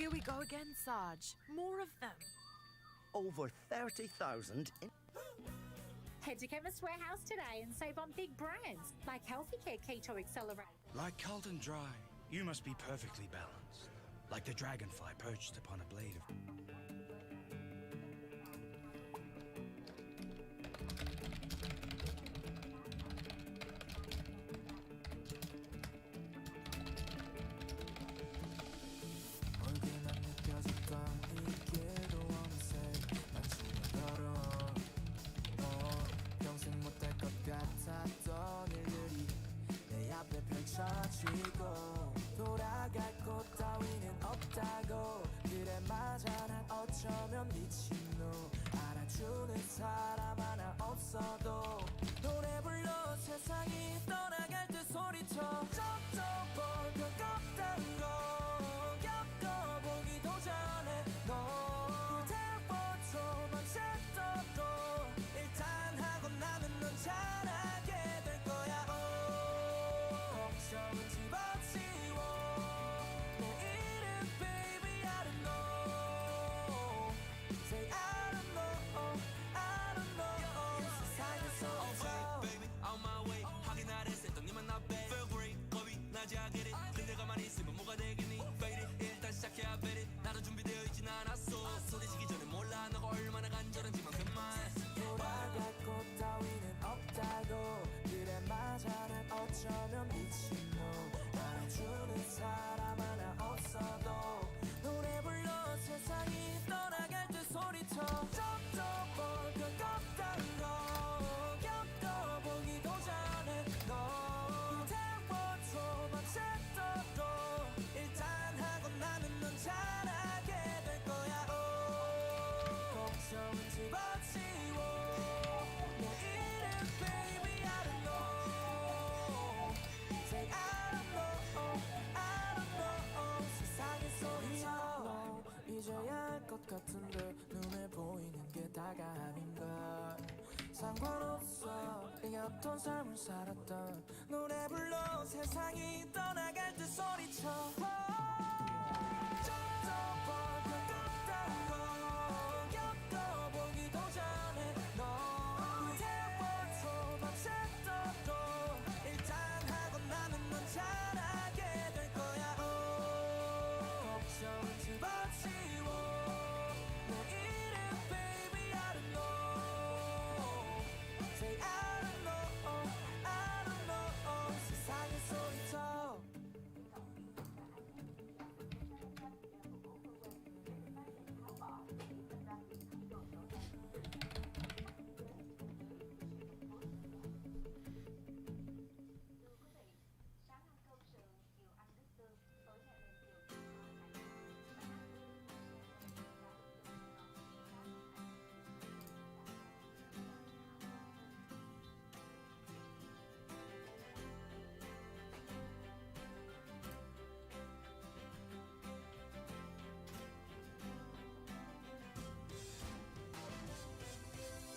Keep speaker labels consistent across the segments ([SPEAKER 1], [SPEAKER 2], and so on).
[SPEAKER 1] Here we go again, Sarge. More of them.
[SPEAKER 2] Over 30,000 in...
[SPEAKER 3] Head to Chemist Warehouse today and save on big brands like Healthy Care Keto Accelerator.
[SPEAKER 4] Like Carlton Dry, you must be perfectly balanced. Like the dragonfly perched upon a blade of...
[SPEAKER 5] 펼쳐지고 돌아갈 곳 따위는 없다고 그래 맞아 난 어쩌면 미친놈 알아주는 사람 하나 없어도 노래 불러 세상이 떠나갈 때 소리쳐 쩍쩍 볼것 같단 거 겪어보기도 전에 너 태워줘만 셋더도 일단 하고 나면 넌 잘하게 될 거야 걱정은 집어치워 내일은 baby I don't know Say I don't know I don't know 세상에서
[SPEAKER 6] Oh baby on my way 하긴 아래서 했던 니만 나 babe Feel great 겁이 나지 I get it 근데 가만히 있으면 뭐가 되겠니 Fade it 일단 시작해 I bet it 나도 준비되어 있진 않았어 소리지기 전에 몰라 너가 얼마나 간절한지만 그만
[SPEAKER 5] 돌아갈 곳 따위는 없다고 그래 맞아 난 어쩌면 미친놈 알아주는 사람 하나 없어도 노래 불러 세상이 떠나갈 때 소리쳐 쩍쩍 볼것 같단 거 겪어보기도 전에 너 태워줘만 셋더도 일단 하고 나면 넌 잘하게 될 거야 걱정은 집어치워 내일은 baby I don't know Say I don't know I don't know 세상의 소리쳐 잊어야 할 것 같은데 눈에 보이는 게 다가 아닌가 상관없어 이게 어떤 삶을 살았던 노래 불러 세상이 떠나갈 때 소리쳐 쩍쩍 볼것 같단 거 겪어보기도 전에 너 태워줘만 셋더도 일단 하고 나면 넌 잘하게 될 거야 걱정은 집어치워 내일은 baby I don't know Say I don't know I don't know 세상의 소리쳐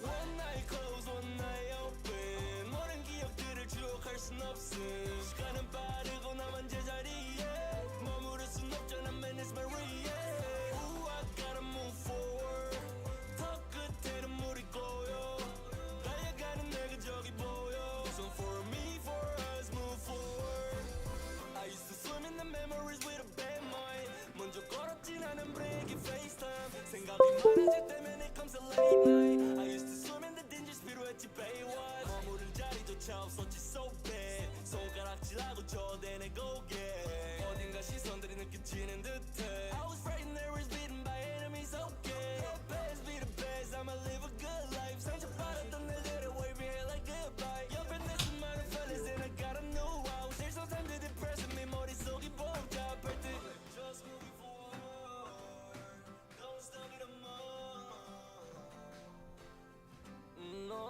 [SPEAKER 6] One night close, one night open 모든 기억들을 추억할 순 없음 시간은 빠르고 나만 제자리에 머무를 순 없잖아 man it's Maria Ooh I gotta move forward 더 끝에는 물이 고여 달려가는 내가 저기 보여 So for me, for us, move forward I used to swim in the memories with a bad mind 먼저 걸었진 않은 breaking FaceTime 생각이 많아질 때면 it comes a late night I used to swim in the dangerous 필요했지 Baywatch 머무를 자리조차 없었지 so bad 손가락질하고 저대내 고개 어딘가 시선들이 느껴지는 듯해 I was frightened there was beaten by enemies okay The best be the best I'ma live a good life 상처받았던 날들을 wave me here like goodbye 옆에 내 수많은 fellas and I got a new house There's no time to depress me 머릿속이 복잡할 때 Just moving forward Don't stop it no more No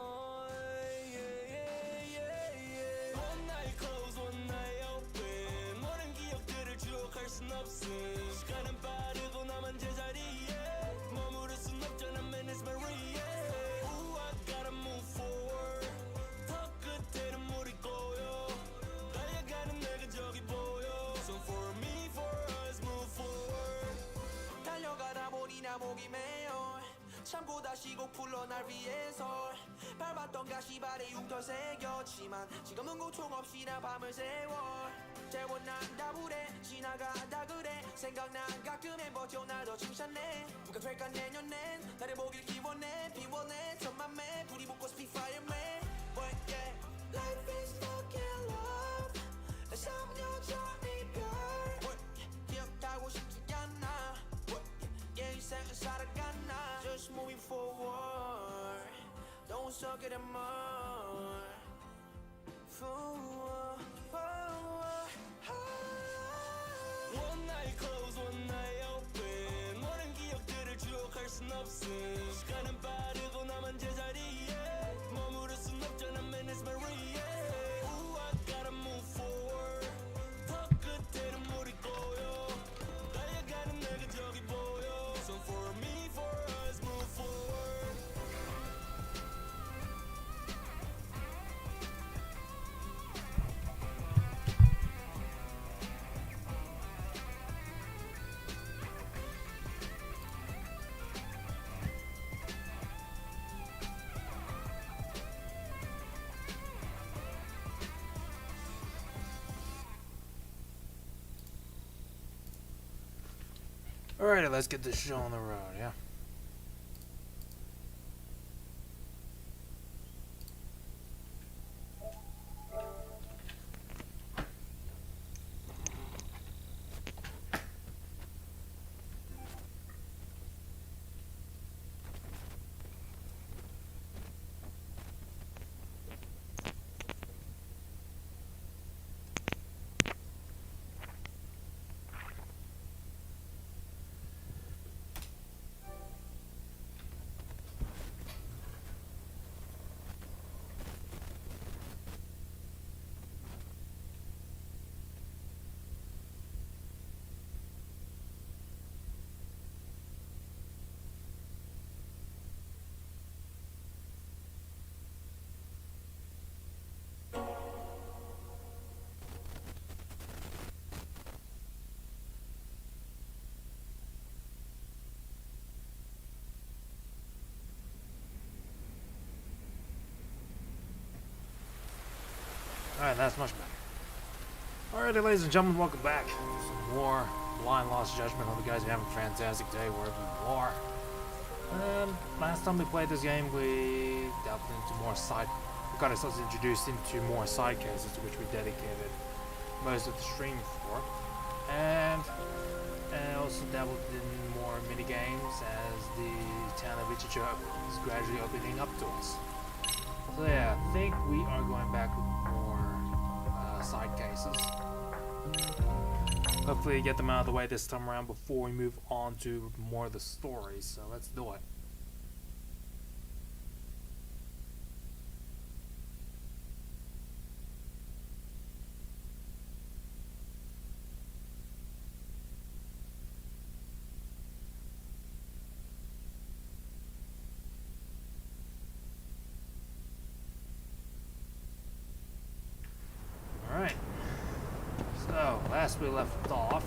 [SPEAKER 6] yeah, yeah, yeah, yeah. One night close, one night open 모든 기억들을 추억할 순 없음 시간은 빠르고 나만 제자리에 머무를 순 없잖아 man it's Maria Ooh I gotta move forward 더 끝에는 물이 고여 달려가는 내가 저기 보여 So for me, for us, move forward
[SPEAKER 5] 나 목이 메요 참고 다시 곡 불러 날 위해서 밟았던 가시발에 흉터 새겼지만 지금은 고통 없이 나 밤을 새워 재워난다 불에 지나가다 그래 생각나 가끔 해버텨 날 더 칭찬해 누가 될까 내년엔 나를 보길 기원해 비워내 천만매 불이 붙고 speak fireman But yeah Life is stuck in love 내 삶여자 이별 기억하고 싶지 않아 yeah 인생은 살아가나 Just moving forward Don't suck it anymore One night close, one night open 모든 기억들을 추억할 순 없음 시간은 빠르고 나만 제자리에 머무를 순 없잖아 man it's my real Ooh I gotta move forward 더 끝에는 물이 고요 달려가는 내가 저기 보여 So for me, for us, move forward
[SPEAKER 7] Alrighty, let's get this show on the road, yeah? Alright, that's much better. Alrighty, ladies and gentlemen, welcome back. Some more Blind Lost Judgment. Hope you guys are having a fantastic day wherever you are. Last time we played this game, we delved into more side... We got ourselves introduced into more side cases, to which we dedicated most of the stream for. And also dabbled in more mini games as the town of Ichicho is gradually opening up to us. So yeah, I think we are going back with more side cases. Hopefully get them out of the way this time around before we move on to more of the stories. So let's do it. Alright, so last we left off,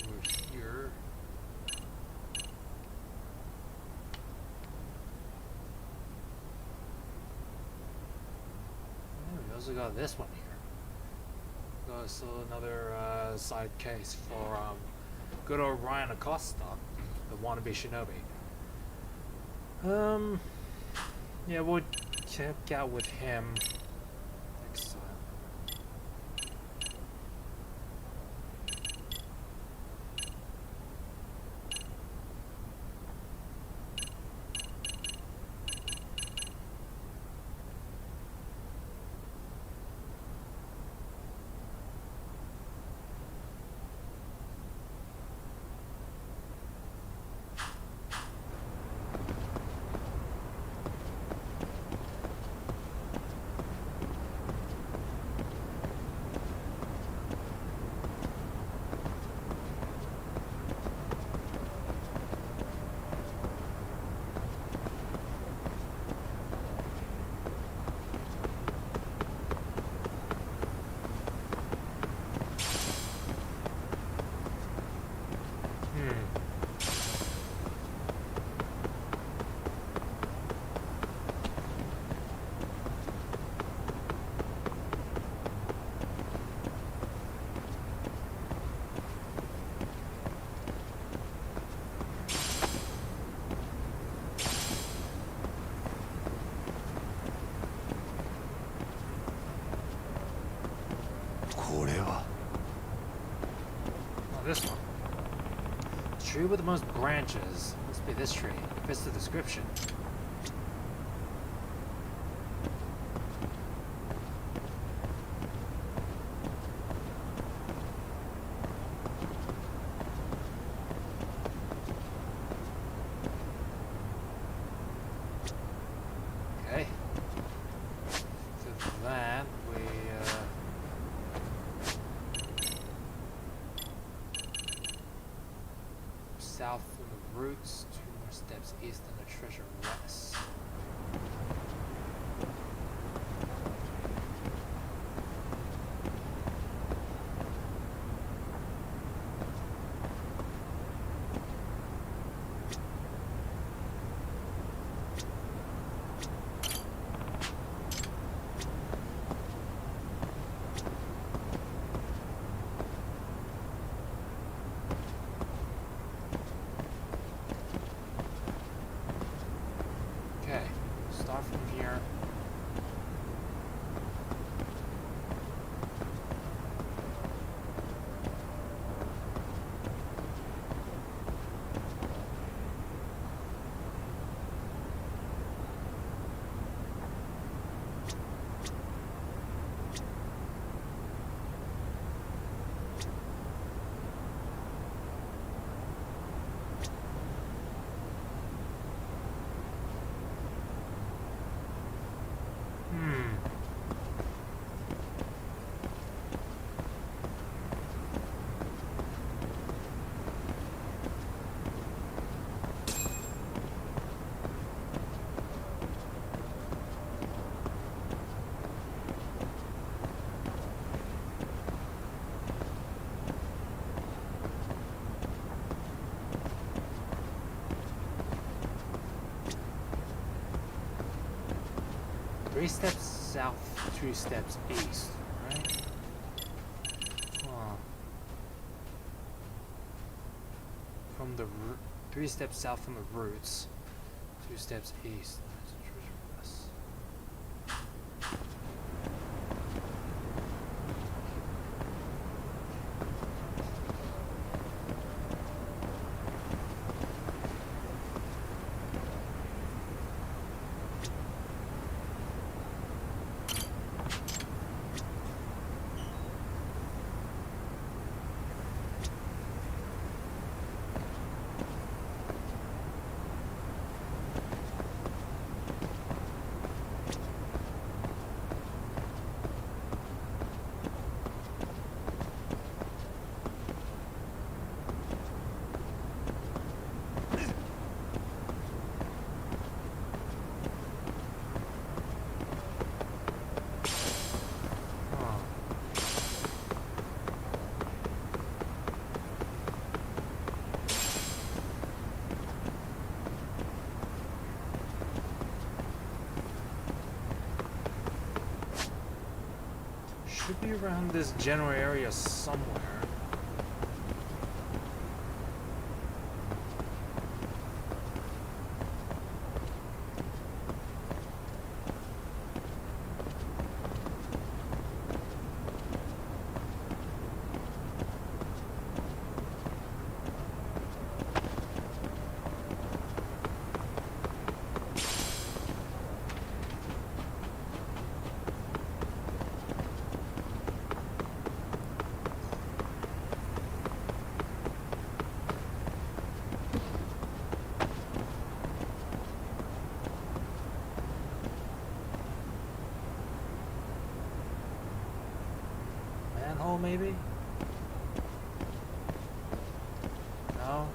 [SPEAKER 7] we were here. And we also got this one here. So another side case for good old Ryan Acosta, the wannabe shinobi. Yeah, we'll check out with him next time.
[SPEAKER 2] これは
[SPEAKER 7] Oh, this one. Tree with the most branches. Must be this tree. Fits the description. Okay. So that we south from the roots, 2 more steps east and the treasure west. Okay, start from here. Hmm. Three steps south, 2 steps east, right? Huh. From the 3 steps south from the roots, 2 steps east. There's a treasure west. Huh. Should be around this general area somewhere. Manhole, maybe? No?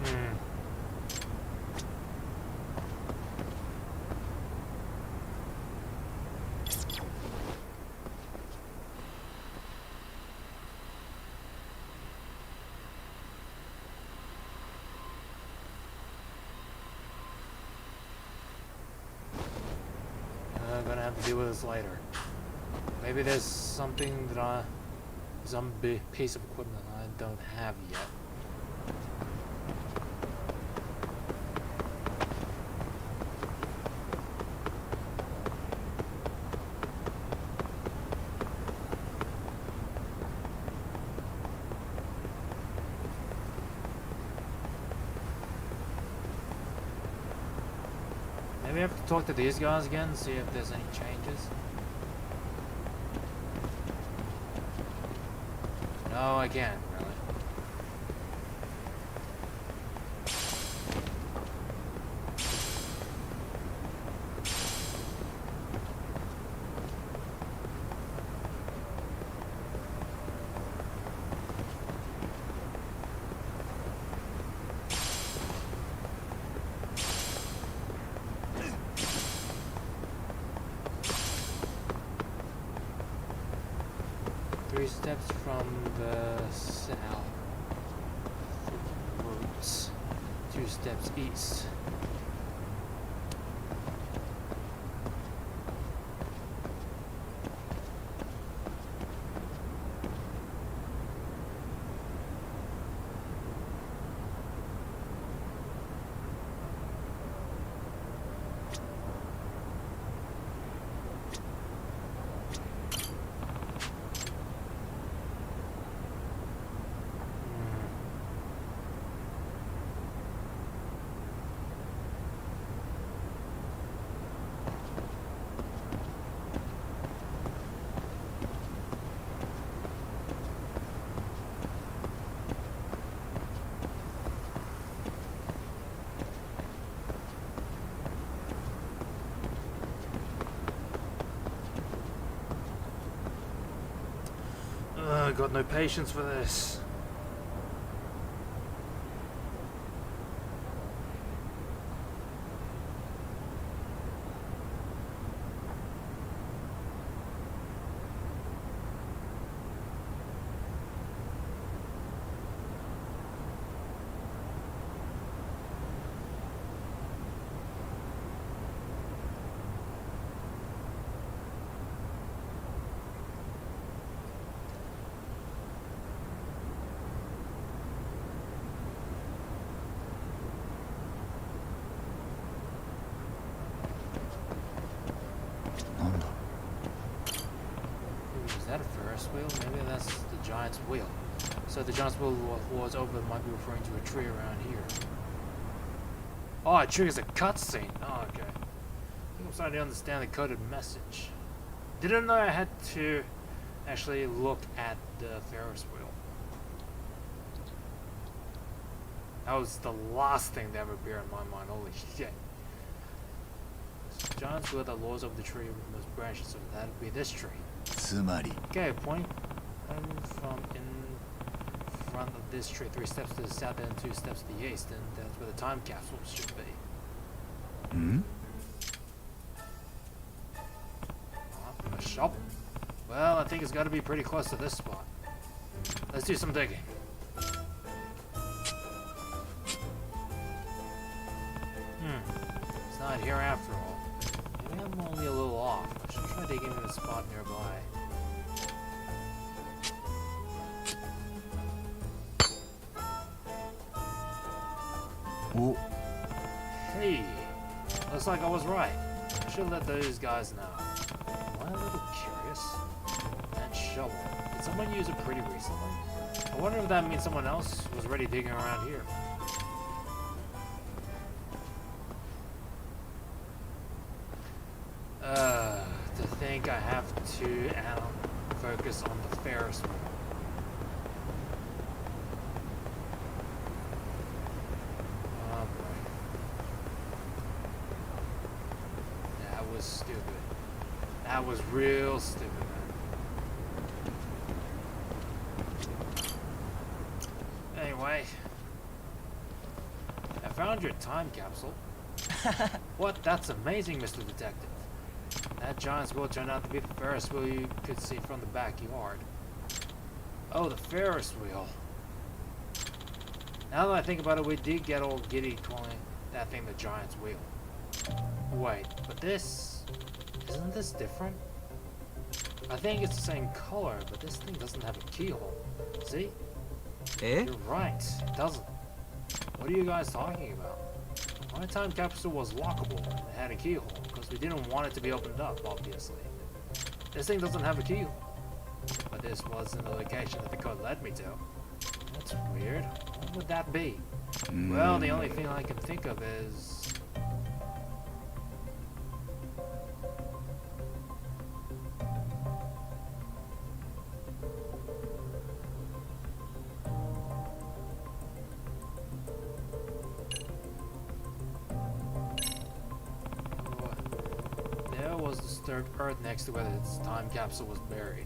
[SPEAKER 7] Hmm. I'm gonna have to deal with this later. Maybe there's something that some big piece of equipment I don't have yet. Maybe I have to talk to these guys again and see if there's any changes. No, I can't, really. Three steps from the south routes, 2 steps east. I got no patience for this. Is that a Ferris wheel? Maybe that's the giant's wheel. So the giant's wheel was over might be referring to a tree around here. Oh, it triggers a cutscene. Oh, okay. I think I'm starting to understand the coded message. Didn't know I had to actually look at the Ferris wheel. That was the last thing that ever appeared in my mind. Holy shit. Giant's wheel that lures over the tree with those branches, so that would be this tree. Okay, point from in front of this tree, 3 steps to the south and 2 steps to the east, and that's where the time capsule should be.
[SPEAKER 8] Hmm?
[SPEAKER 7] A shovel. Well, I think it's got to be pretty close to this spot. Let's do some digging. It's not here after all. Maybe I'm only a little off. I should try digging in a spot nearby.
[SPEAKER 8] Oh,
[SPEAKER 7] Hey, looks like I was right. I should let those guys know. Am I a little curious? That shovel. Did someone use it pretty recently? I wonder if that means someone else was already digging around here. To think I have to focus on the Ferris wheel. Oh boy. That was stupid. That was real stupid, man. Anyway. I found your time capsule. What? That's amazing, Mr. Detective. That giant's wheel turned out to be the Ferris wheel you could see from the backyard. Oh, the Ferris wheel. Now that I think about it, we did get old Giddy calling that thing the giant's wheel. Wait, but this... Isn't this different? I think it's the same color, but this thing doesn't have a keyhole. See?
[SPEAKER 8] Eh?
[SPEAKER 7] You're right, it doesn't. What are you guys talking about? My time capsule was lockable and it had a keyhole, because we didn't want it to be opened up, obviously. This thing doesn't have a keyhole. But this wasn't the location that the code led me to. That's weird. What would that be? Well, the only thing I can think of is... There was disturbed earth next to where its time capsule was buried.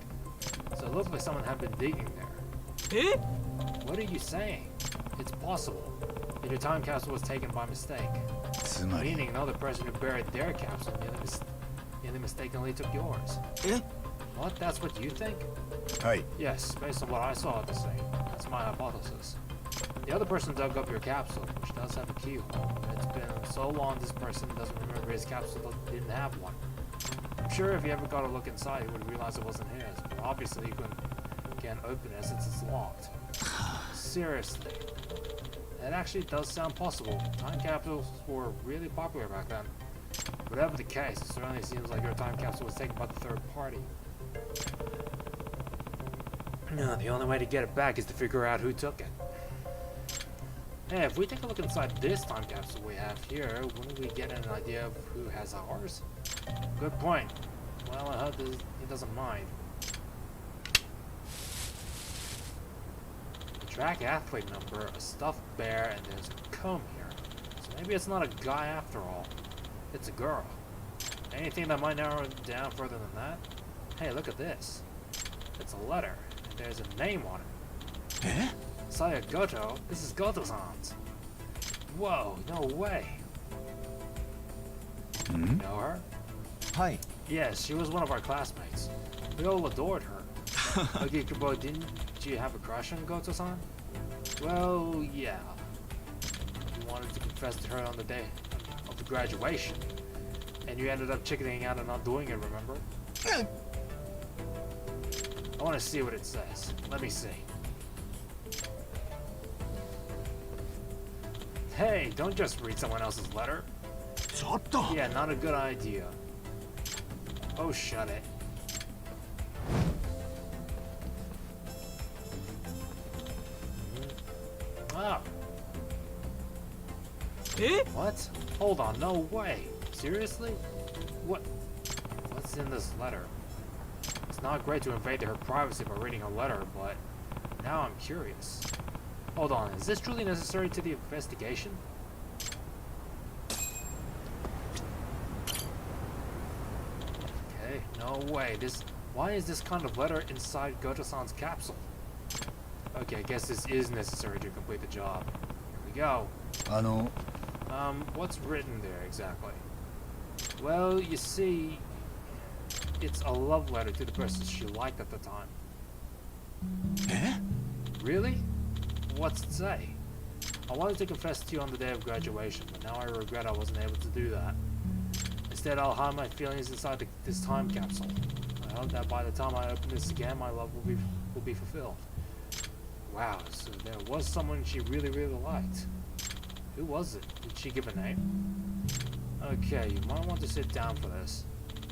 [SPEAKER 7] So it looks like someone had been digging there.
[SPEAKER 8] Eh?
[SPEAKER 7] What are you saying? It's possible that your time capsule was taken by mistake.
[SPEAKER 8] つまり
[SPEAKER 7] Meaning another person who buried their capsule nearly mistakenly took yours.
[SPEAKER 8] Eh?
[SPEAKER 7] What? That's what you think?
[SPEAKER 8] はい
[SPEAKER 7] Yes, based on what I saw at the scene. That's my hypothesis. The other person dug up your capsule, which does have a keyhole. It's been so long this person doesn't remember his capsule didn't have one. I'm sure if he ever got a look inside, he would realize it wasn't his. But obviously he can't open it since it's locked. Seriously. That actually does sound possible. Time capsules were really popular back then. Whatever the case, it certainly seems like your time capsule was taken by the third party. No, the only way to get it back is to figure out who took it. Hey, if we take a look inside this time capsule we have here, wouldn't we get an idea of who has ours? Good point. Well, I hope he doesn't mind. A track athlete number, a stuffed bear, and there's a comb here. So maybe it's not a guy after all. It's a girl. Anything that might narrow it down further than that? Hey, look at this. It's a letter, and there's a name on it.
[SPEAKER 8] Eh?
[SPEAKER 7] Saya Goto? This is Goto-san's. Whoa, no way.
[SPEAKER 8] Hmm?
[SPEAKER 7] You know her?
[SPEAKER 8] はい
[SPEAKER 7] Yes, she was one of our classmates. We all adored her. Ogikubo, didn't you have a crush on Goto-san? Well, yeah. You wanted to confess to her on the day of the graduation. And you ended up chickening out and not doing it, remember? I want to see what it says. Let me see. Hey, don't just read someone else's letter.
[SPEAKER 8] ちょっと
[SPEAKER 7] Yeah, not a good idea. Oh, shut it. Ah.
[SPEAKER 8] Eh?
[SPEAKER 7] What? Hold on, no way. Seriously? What's in this letter? It's not great to invade her privacy by reading her letter, but now I'm curious. Hold on, is this truly necessary to the investigation? Okay, no way. Why is this kind of letter inside Goto-san's capsule? Okay, I guess this is necessary to complete the job. Here we go.
[SPEAKER 8] あの
[SPEAKER 7] What's written there exactly? Well, you see, it's a love letter to the person she liked at the time.
[SPEAKER 8] え
[SPEAKER 7] Really? What's it say? I wanted to confess to you on the day of graduation, but now I regret I wasn't able to do that. Instead, I'll hide my feelings inside this time capsule. I hope that by the time I open this again, my love will be fulfilled. Wow, so there was someone she really liked. Who was it? Did she give a name? Okay, you might want to sit down for this.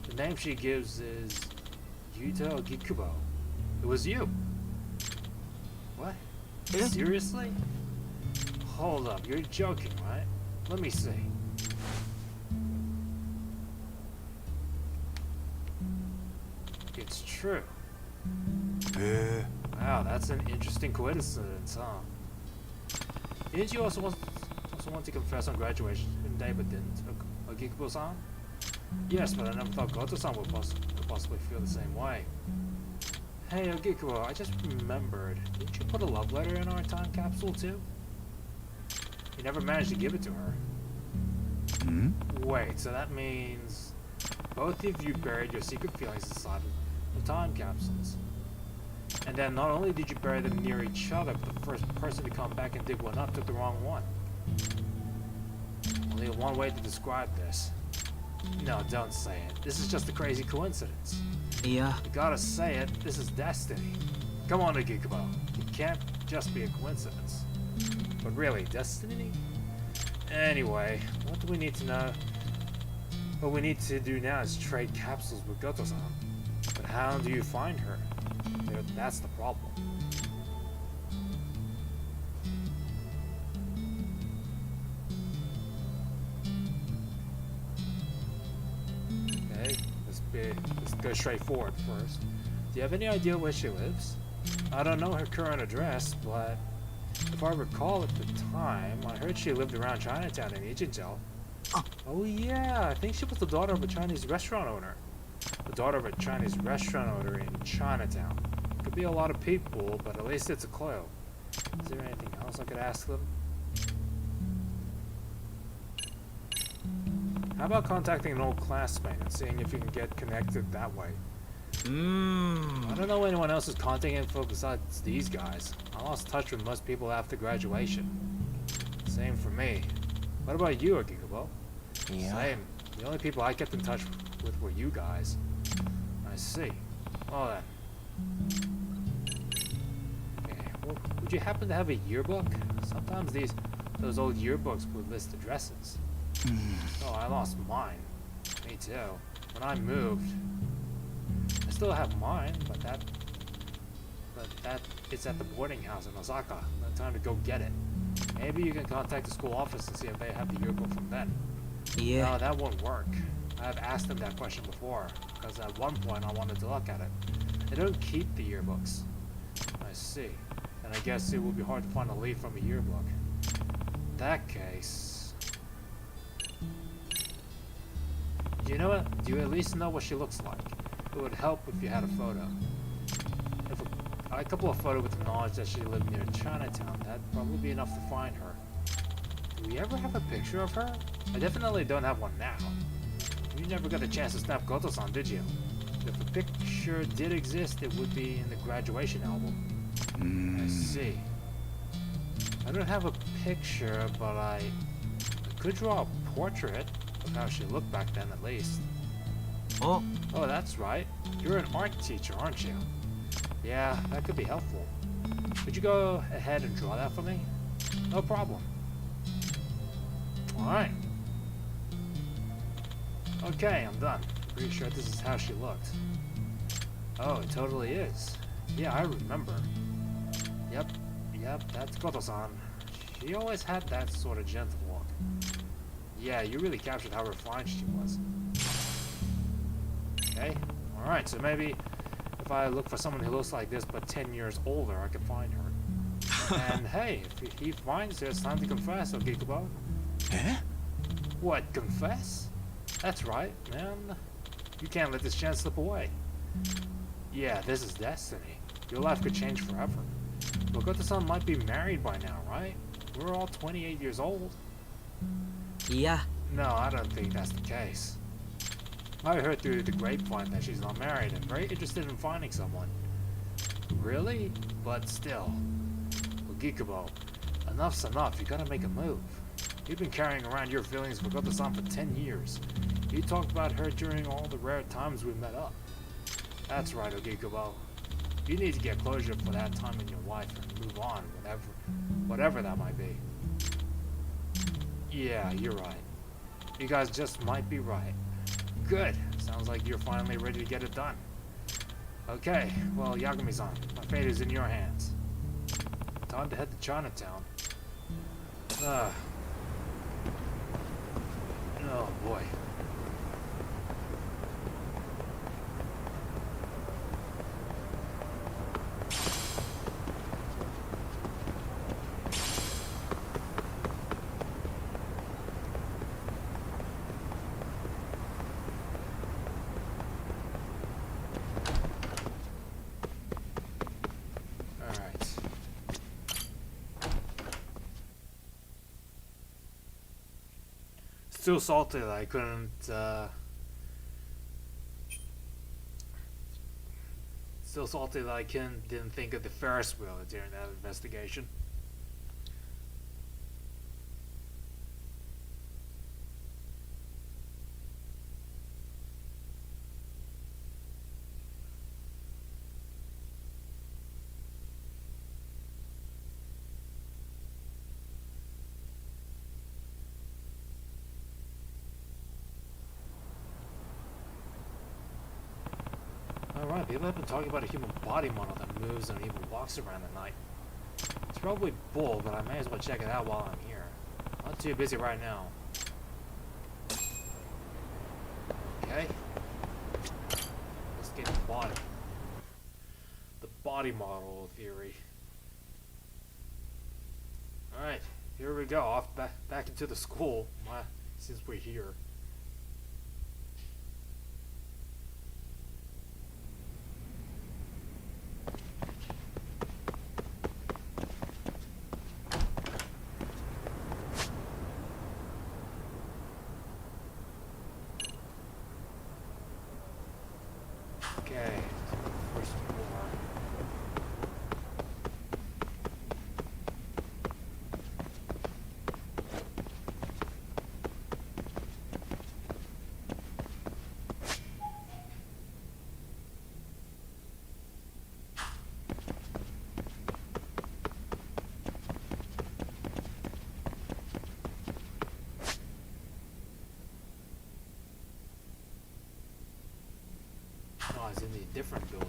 [SPEAKER 7] The name she gives is Yuta Ogikubo. It was you. What?
[SPEAKER 8] Eh?
[SPEAKER 7] Seriously? Hold up, you're joking, right? Let me see. It's true.
[SPEAKER 8] え
[SPEAKER 7] Wow, that's an interesting coincidence, huh? Didn't you also want to confess on graduation day, but didn't Ogikubo-san? Yes, but I never thought Goto-san would possibly feel the same way. Hey, Ogikubo, I just remembered. Didn't you put a love letter in our time capsule, too? You never managed to give it to her.
[SPEAKER 8] うん
[SPEAKER 7] Wait, so that means both of you buried your secret feelings inside of the time capsules. And then not only did you bury them near each other, but the first person to come back and dig one up took the wrong one. Only one way to describe this. No, don't say it. This is just a crazy coincidence.
[SPEAKER 9] Yeah.
[SPEAKER 7] You gotta say it. This is destiny. Come on, Agikubo. It can't just be a coincidence. But really, destiny? Anyway, what do we need to know? What we need to do now is trade capsules with Goto-san. But how do you find her? That's the problem. Okay, let's go straight forward first. Do you have any idea where she lives? I don't know her current address, but if I recall at the time, I heard she lived around Chinatown in Ijinjo. Oh yeah, I think she was the daughter of a Chinese restaurant owner. The daughter of a Chinese restaurant owner in Chinatown. Could be a lot of people, but at least it's a clue. Is there anything else I could ask them? How about contacting an old classmate and seeing if you can get connected that way? I don't know anyone else's contact info besides these guys. I lost touch with most people after graduation. Same for me. What about you, Agikubo?
[SPEAKER 9] Yeah.
[SPEAKER 7] Same. The only people I kept in touch with were you guys. I see. Well then. Okay, well, would you happen to have a yearbook? Sometimes those old yearbooks would list addresses. Oh, I lost mine. Me too. When I moved, I still have mine, but it's at the boarding house in Osaka. No time to go get it. Maybe you can contact the school office and see if they have the yearbook from then.
[SPEAKER 9] Yeah.
[SPEAKER 7] No, that won't work. I've asked them that question before, because at one point I wanted to look at it. They don't keep the yearbooks. I see. And I guess it would be hard to find a leaf from a yearbook. In that case... You know what? Do you at least know what she looks like? It would help if you had a photo. If a couple of photos with the knowledge that she lived near Chinatown, that'd probably be enough to find her. Do we ever have a picture of her? I definitely don't have one now. You never got a chance to snap Goto-san, did you? If a picture did exist, it would be in the graduation album. I see. I don't have a picture, but I could draw a portrait of how she looked back then, at least.
[SPEAKER 9] Oh.
[SPEAKER 7] Oh, that's right. You're an art teacher, aren't you? Yeah, that could be helpful. Could you go ahead and draw that for me? No problem. Alright. Okay, I'm done. Pretty sure this is how she looked. Oh, it totally is. Yeah, I remember. Yep, that's Goto-san. She always had that sort of gentle look. Yeah, you really captured how refined she was. Okay, alright, so maybe if I look for someone who looks like this but 10 years older, I can find her. And hey, if he finds her, it's time to confess, Agikubo.
[SPEAKER 8] Eh?
[SPEAKER 7] What, confess? That's right, man. You can't let this chance slip away. Yeah, this is destiny. Your life could change forever. But Goto-san might be married by now, right? We're all 28 years old.
[SPEAKER 9] Yeah.
[SPEAKER 7] No, I don't think that's the case. I heard through the grapevine that she's not married and very interested in finding someone. Really? But still. Agikubo, enough's enough. You gotta make a move. You've been carrying around your feelings for Goto-san for 10 years. You talked about her during all the rare times we met up. That's right, Agikubo. You need to get closure for that time in your life and move on, whatever that might be. Yeah, you're right. You guys just might be right. Good. Sounds like you're finally ready to get it done. Okay, well, Yagami-san, my fate is in your hands. Time to head to Chinatown. Oh boy. Still salty that I couldn't, still salty that I didn't think of the Ferris wheel during that investigation. Alright, people have been talking about a human body model that moves and even walks around at night. It's probably bull, but I may as well check it out while I'm here. Not too busy right now. Okay. Let's get the body. The body model theory. Alright, here we go. Off back into the school. Since we're here. Okay, first floor. Oh, it's in the different building.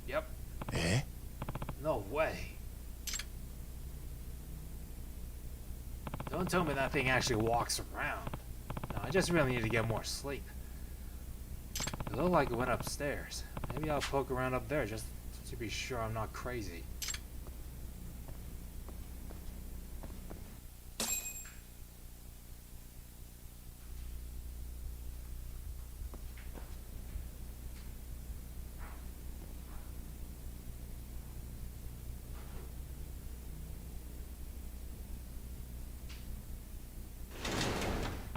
[SPEAKER 7] Yep.
[SPEAKER 8] Eh?
[SPEAKER 7] No way. Don't tell me that thing actually walks around. No, I just really need to get more sleep. It looked like it went upstairs. Maybe I'll poke around up there just to be sure I'm not crazy.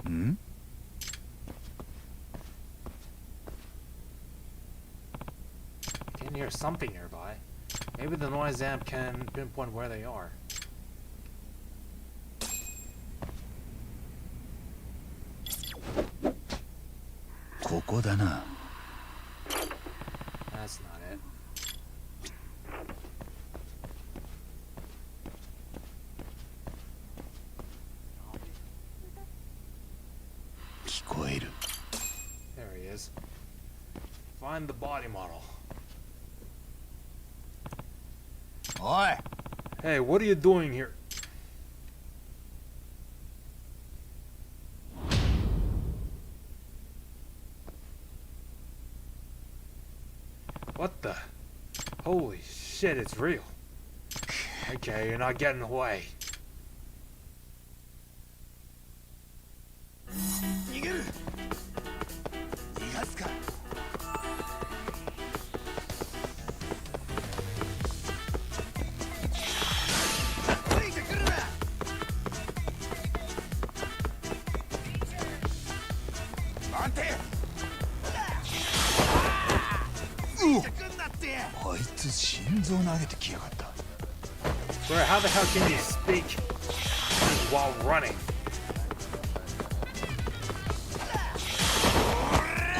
[SPEAKER 8] Hmm?
[SPEAKER 7] I can hear something nearby. Maybe the noise amp can pinpoint where they are.
[SPEAKER 8] Koko da na.
[SPEAKER 7] That's not it.
[SPEAKER 8] Kikoeru.
[SPEAKER 7] There he is. Find the body model.
[SPEAKER 8] Oi!
[SPEAKER 7] Hey, what are you doing here? What the? Holy shit, it's real. Okay, you're not getting away.
[SPEAKER 8] Nigeru! Nigasu ka? Tsuite kuru na! Ante!あいつ心臓投げてきやがった。
[SPEAKER 7] Bro, how the hell can you speak while running?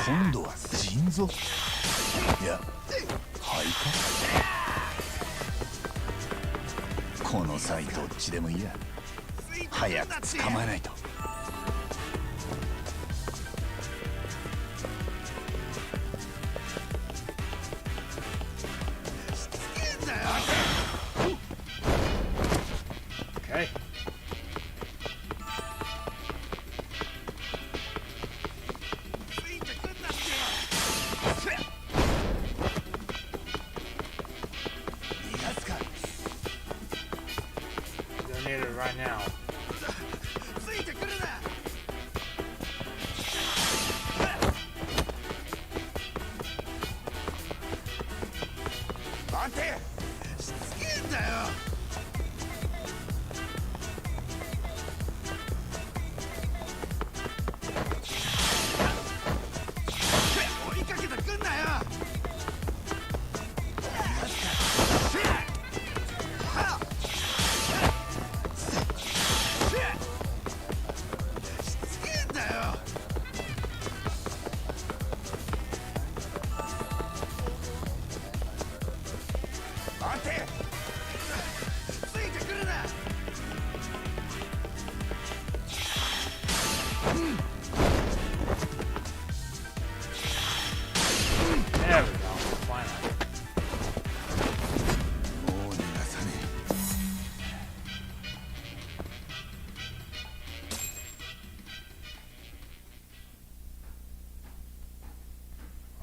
[SPEAKER 8] 今度は腎臓？いや、肺か？この際どっちでもいいや。早く捕まえないと。
[SPEAKER 7] Okay. Don't need it right now.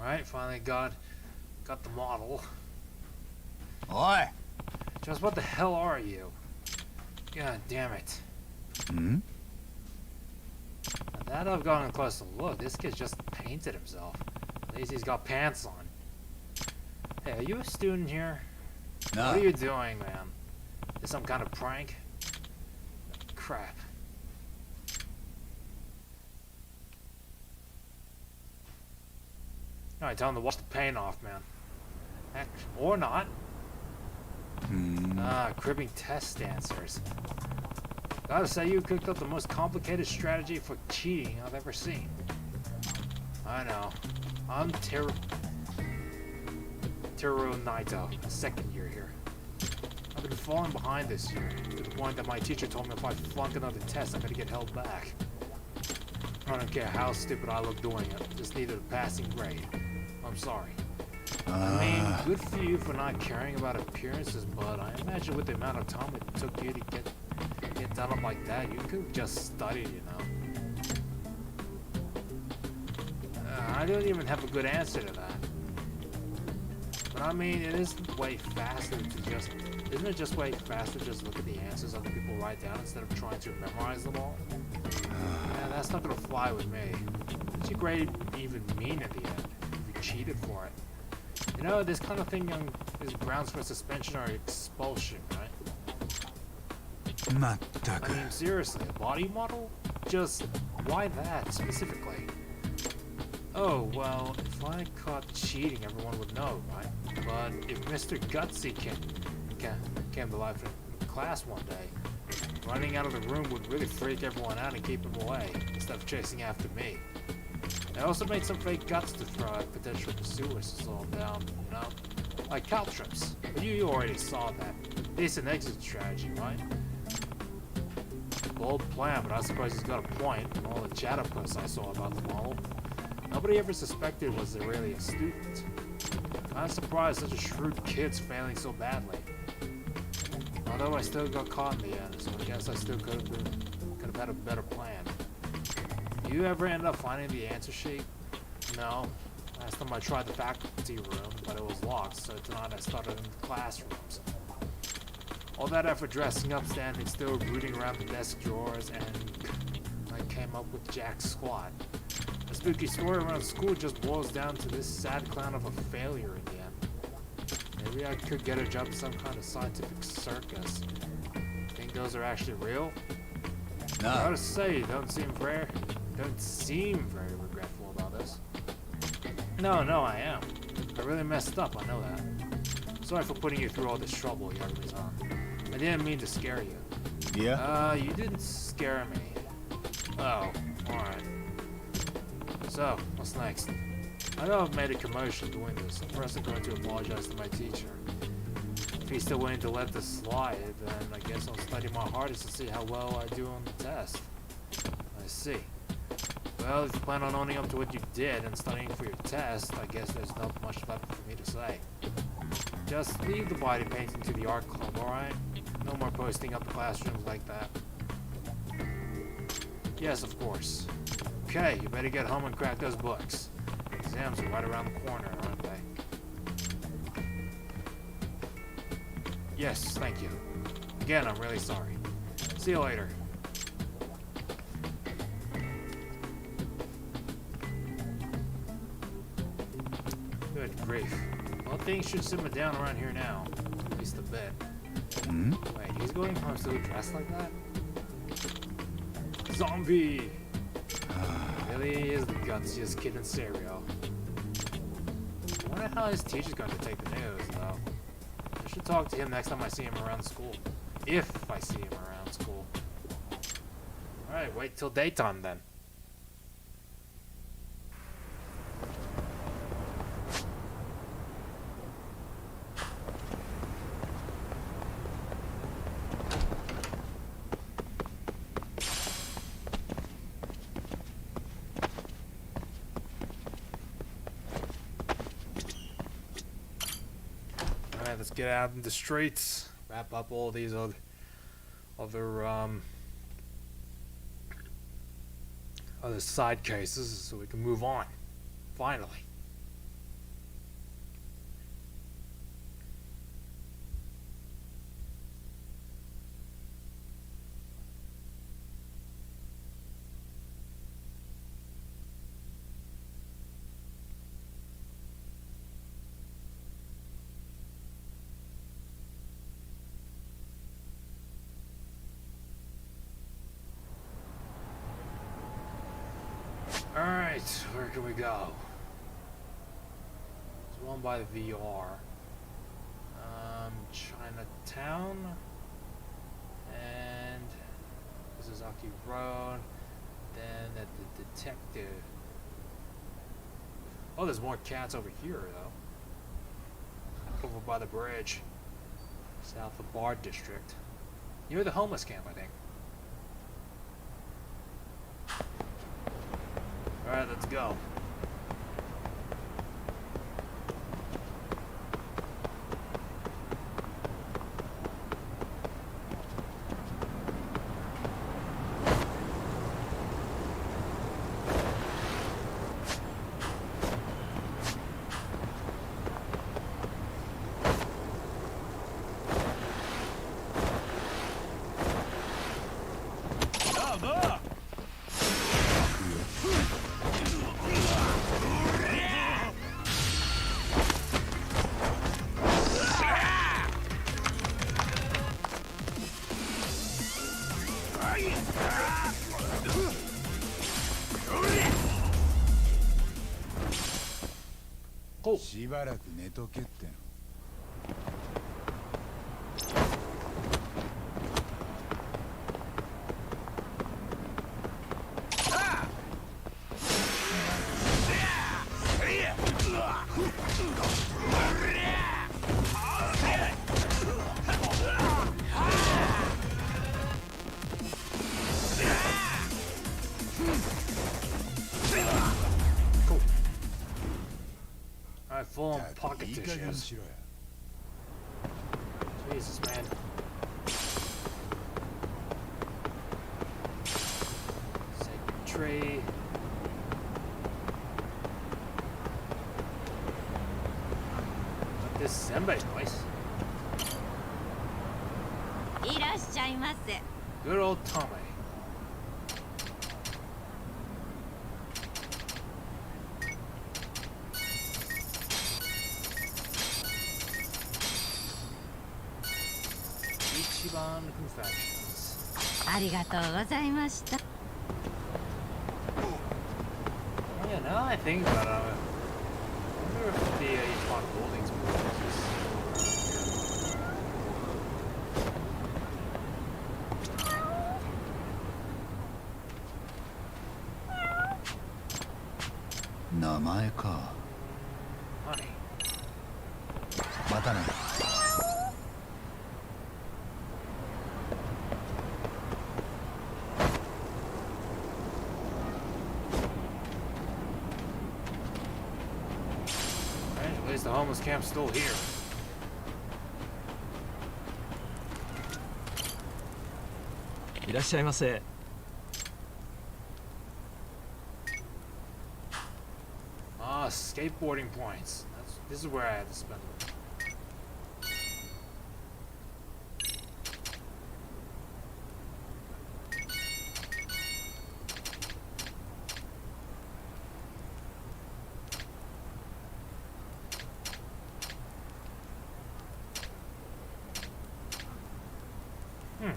[SPEAKER 7] Alright, finally got the model.
[SPEAKER 8] Oi!
[SPEAKER 7] Just what the hell are you? God damn it.
[SPEAKER 8] Hmm?
[SPEAKER 7] Now that I've gotten a closer look, this kid just painted himself. At least he's got pants on. Hey, are you a student here?
[SPEAKER 8] No.
[SPEAKER 7] What are you doing, man? Is some kind of prank? Crap. Alright, tell him to wash the paint off, man. Heck, or not. Cribbing test answers. Gotta say, you cooked up the most complicated strategy for cheating I've ever seen. I know. I'm Tero Naito, second year here. I've been falling behind this year, to the point that my teacher told me if I flunk another test, I'm gonna get held back. I don't care how stupid I look doing it, just needed a passing grade. I'm sorry. I mean, good for you for not caring about appearances, but I imagine with the amount of time it took you to get done up like that, you could have just studied, you know. I don't even have a good answer to that. But I mean, it is way faster to just... Isn't it just way faster to just look at the answers other people write down instead of trying to memorize them all? Yeah, that's not gonna fly with me. What's your grade even mean at the end? If you cheated for it. You know, this kind of thing is grounds for suspension or expulsion, right? I mean, seriously, a body model? Just, why that, specifically? Oh, well, if I caught cheating, everyone would know, right? But if Mr. Gutsy came to life in class one day, running out of the room would really freak everyone out and keep him away, instead of chasing after me. I also made some fake guts to throw at potential pursuers to slow them down, you know? Like caltrips. But you already saw that. Decent exit strategy, right? Bold plan, but I suppose he's got a point from all the chatter posts I saw about the model. Nobody ever suspected was really a student. I'm surprised such a shrewd kid's failing so badly. Although I still got caught in the end, so I guess I still could have had a better plan. You ever end up finding the answer sheet? No. Last time I tried the faculty room, but it was locked, so tonight I started in the classrooms. All that effort dressing up, standing still, rooting around the desk drawers, and I came up with Jack's squat. The spooky story around school just boils down to this sad clown of a failure in the end. Maybe I could get a job in some kind of scientific circus. Think those are actually real?
[SPEAKER 8] No.
[SPEAKER 7] I gotta say, you don't seem very regretful about this. No, I am. I really messed up, I know that. Sorry for putting you through all this trouble, Yakuza. I didn't mean to scare you.
[SPEAKER 8] Yeah?
[SPEAKER 7] You didn't scare me. Oh, alright. So, what's next? I know I've made a commotion doing this. First I'm going to apologize to my teacher. If he's still willing to let this slide, then I guess I'll study my hardest to see how well I do on the test. I see. Well, if you plan on owning up to what you did and studying for your test, I guess there's not much left for me to say. Just leave the body painting to the art club, alright? No more posting up classrooms like that. Yes, of course. Okay, you better get home and crack those books. Exams are right around the corner, aren't they? Yes, thank you. Again, I'm really sorry. See you later. Good grief. Well, things should simmer down around here now. At least a bit.
[SPEAKER 8] Hmm?
[SPEAKER 7] Wait, he's going home still dressed like that? Zombie! Really is the gutsiest kid in Serio. I wonder how his teacher's going to take the news, though. I should talk to him next time I see him around school. If I see him around school. Alright, wait till daytime then. Alright, let's get out in the streets. Wrap up all these other side cases so we can move on. Finally. Alright, where can we go? There's one by the VR. Chinatown. And this is Aki Road. Then at the detective. Oh, there's more cats over here, though. Over by the bridge. South of Bar District. Near the homeless camp, I think. Alright, let's go. Cool.
[SPEAKER 8] しばらく寝とけっての。
[SPEAKER 7] Alright, full on pocket tissues. Jesus, man. Sacred tree. This Senbei's place.
[SPEAKER 10] いらっしゃいませ。
[SPEAKER 7] Good old Tommy. Ichiban Confections.
[SPEAKER 10] ありがとうございました。
[SPEAKER 7] Yeah, now I think about it, I wonder if the Ichiban Holdings business.
[SPEAKER 8] 名前か。
[SPEAKER 7] Honey.
[SPEAKER 8] またな。
[SPEAKER 7] At least the homeless camp's still here. Ah, skateboarding points. This is where I had to spend them. Hmm.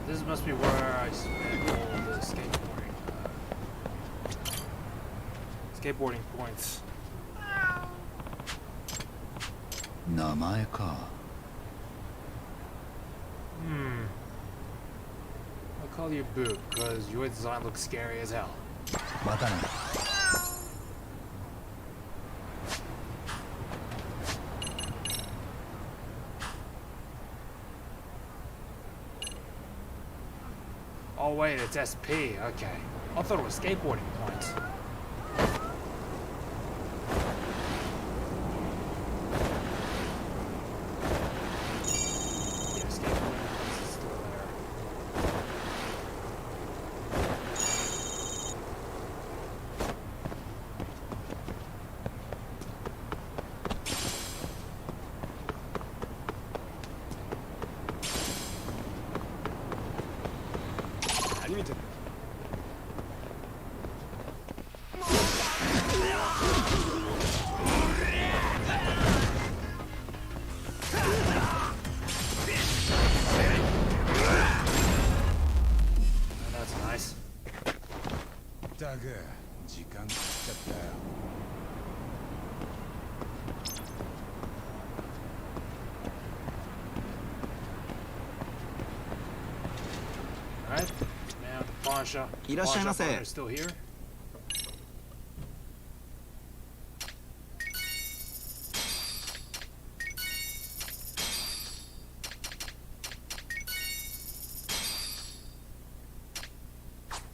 [SPEAKER 7] This must be where I spent all the skateboarding points.
[SPEAKER 8] 名前か。
[SPEAKER 7] I'll call you Boo, because your design looks scary as hell.
[SPEAKER 8] またな。
[SPEAKER 7] Oh wait, it's SP, okay. I thought it was skateboarding points. Yeah, skateboarding points is still there. Wansha.
[SPEAKER 8] いらっしゃいませ。
[SPEAKER 7] Wansha still here?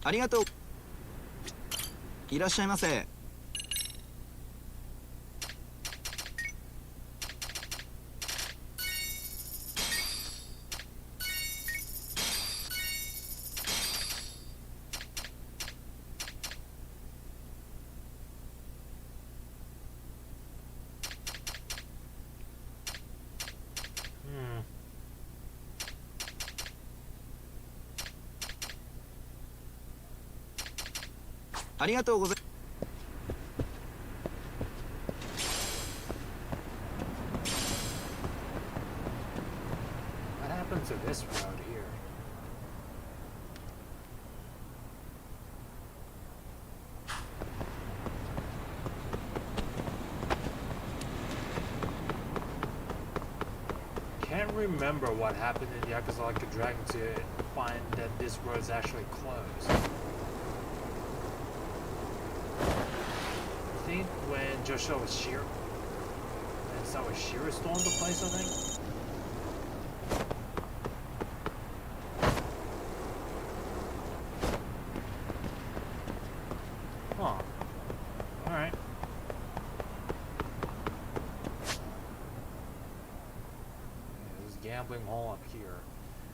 [SPEAKER 8] ありがとう。いらっしゃいませ。ありがとうございます。
[SPEAKER 7] What happened to this road here? Can't remember what happened in Yakuza Like a Dragon to find that this road is actually closed. I think when Joshua was Shiro, and so was Shiro stormed the place, I think. Huh. Alright. There's a gambling hall up here.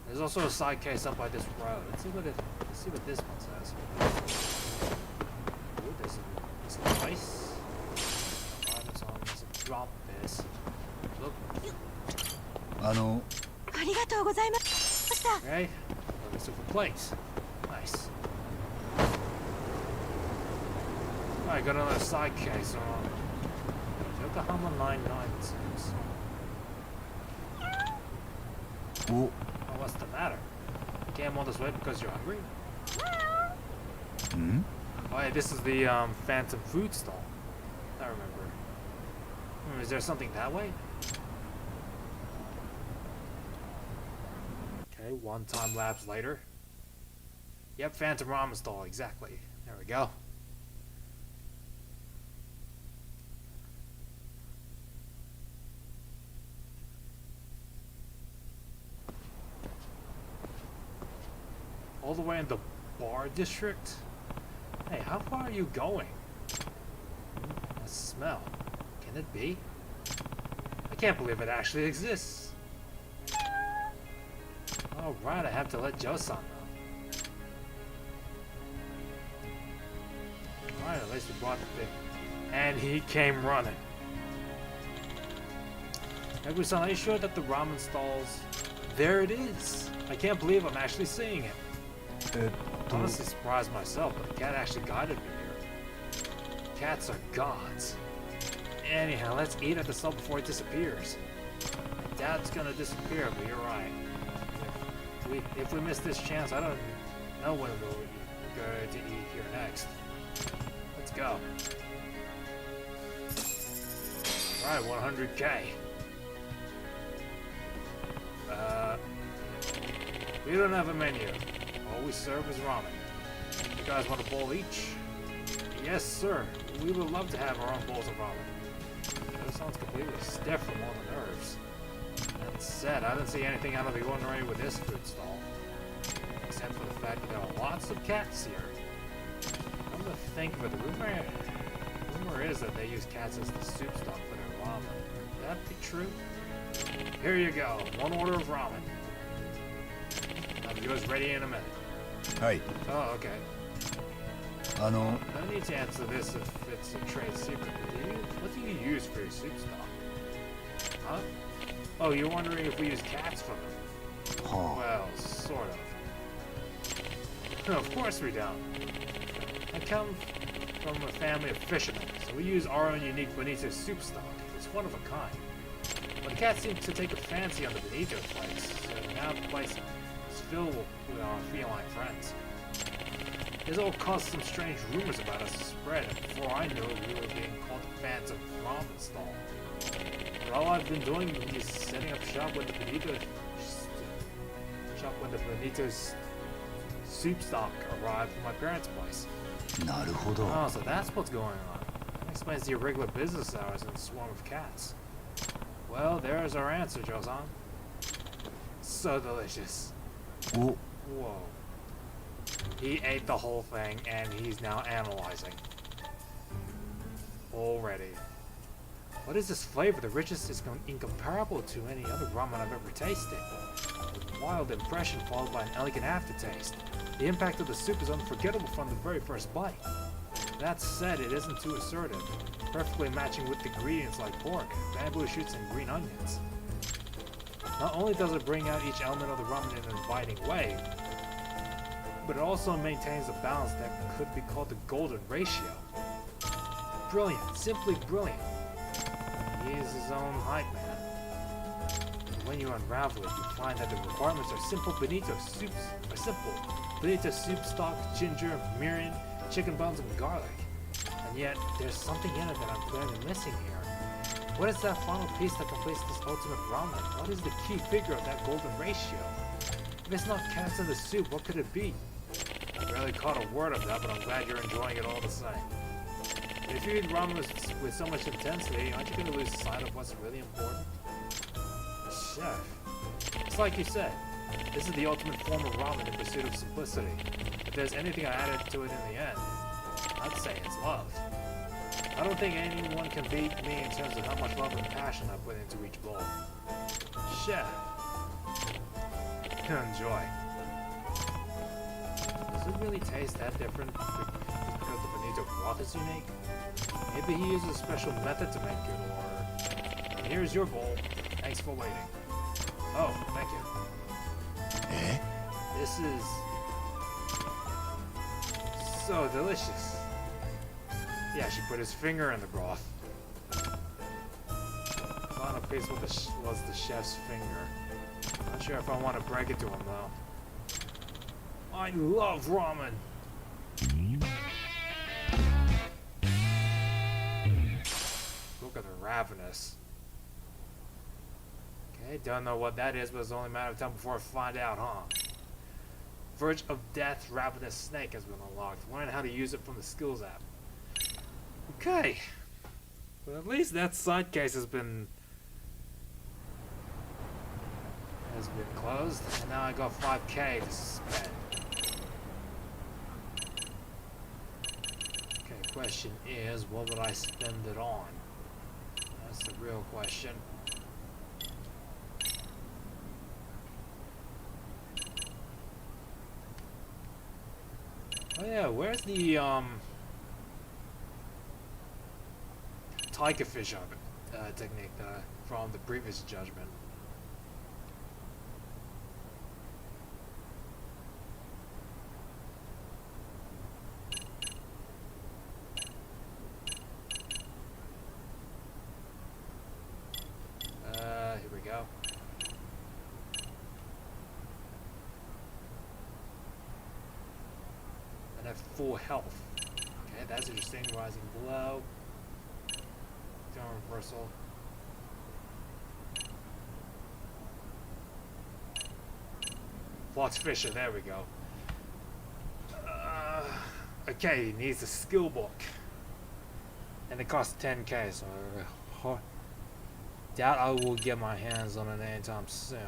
[SPEAKER 7] There's also a side case up by this road. Let's see what this one says. Ooh, there's a device. Let's drop this. Look.
[SPEAKER 8] あの。
[SPEAKER 10] ありがとうございました。
[SPEAKER 7] Okay. Let's look for plates. Nice. Alright, got another side case on Yokohama 99, it seems.
[SPEAKER 8] Oh.
[SPEAKER 7] Oh, what's the matter? You came all this way because you're hungry?
[SPEAKER 8] Hmm?
[SPEAKER 7] Oh, yeah, this is the Phantom food stall. I remember. Is there something that way? Okay, one time lapse later. Yep, Phantom ramen stall, exactly. There we go. All the way in the bar district? Hey, how far are you going? That smell. Can it be? I can't believe it actually exists. Alright, I have to let Joe-san know. Alright, at least we brought the thing. And he came running. Eguchi-san, are you sure that the ramen stalls... There it is! I can't believe I'm actually seeing it. Honestly surprised myself, but the cat actually guided me here. Cats are gods. Anyhow, let's eat at the stall before it disappears. Dad's gonna disappear, but you're right. If we miss this chance, I don't know when we'll go to eat here next. Let's go. Alright, 100k. We don't have a menu. All we serve is ramen. You guys want a bowl each? Yes, sir. We would love to have our own bowls of ramen. That sounds completely stiff from all the nerves. That said, I didn't see anything out of the ordinary with this food stall. Except for the fact that there are lots of cats here. Come to think of it, the rumor is that they use cats as the soup stock for their ramen. Would that be true? Here you go. One order of ramen. I'll have yours ready in a minute.
[SPEAKER 8] Hi.
[SPEAKER 7] Oh, okay.
[SPEAKER 8] No
[SPEAKER 7] need to answer this if it's a trade secret. What do you use for your soup stock? Huh? Oh, you're wondering if we use cats for them?
[SPEAKER 8] Huh.
[SPEAKER 7] Well, sort of. No, of course we don't. I come from a family of fishermen, so we use our own unique bonito soup stock. It's one of a kind. But the cats seem to take a fancy on the bonito place, so now the place is filled with our feline friends. This all caused some strange rumors about us to spread, and before I knew it, we were being called the fans of ramen stall. But all I've been doing is setting up shop with the bonito soup stock arrived from my parents' place.
[SPEAKER 8] なるほど。
[SPEAKER 7] Oh, so that's what's going on. That explains the irregular business hours and the swarm of cats. Well, there's our answer, Josan. So delicious.
[SPEAKER 8] Oh.
[SPEAKER 7] Whoa. He ate the whole thing and he's now analyzing. Already. What is this flavor? The richness is incomparable to any other ramen I've ever tasted. A wild impression followed by an elegant aftertaste. The impact of the soup is unforgettable from the very first bite. That said, it isn't too assertive, perfectly matching with the ingredients like pork, bamboo shoots, and green onions. Not only does it bring out each element of the ramen in an inviting way, but it also maintains a balance that could be called the golden ratio. Brilliant, simply brilliant. He is his own hype man. And when you unravel it, you find that the requirements are simple bonito soups are simple. Bonito soup stock, ginger, mirin, chicken bones, and garlic. And yet, there's something in it that I'm clearly missing here. What is that final piece that completes this ultimate ramen? What is the key figure of that golden ratio? If it's not cats in the soup, what could it be? I barely caught a word of that, but I'm glad you're enjoying it all the same. If you eat ramen with so much intensity, aren't you going to lose sight of what's really important? Chef. It's like you said, this is the ultimate form of ramen in pursuit of simplicity. If there's anything I added to it in the end, I'd say it's love. I don't think anyone can beat me in terms of how much love and passion I put into each bowl. Chef. Enjoy. Does it really taste that different because the bonito broth is unique? Maybe he uses a special method to make it, or... And here's your bowl. Thanks for waiting. Oh, thank you.
[SPEAKER 8] Eh?
[SPEAKER 7] This is... so delicious. Yeah, she put his finger in the broth. Final piece was the chef's finger. Not sure if I want to break it to him, though. I love ramen! Look at the ravenous. Okay, don't know what that is, but it's only a matter of time before I find out, huh? Verge of Death Ravenous Snake has been unlocked. Learn how to use it from the skills app. Okay. Well, at least that side case has been closed. And now I got 5k to spend. Okay, question is, what would I spend it on? That's the real question. Oh yeah, where's the tiger fish technique from the previous judgment? Here we go. And at full health. Okay, that's interesting. Rising blow. Down reversal. Fox Fisher, there we go. Okay, he needs a skill book. And it costs 10k, so doubt I will get my hands on it anytime soon.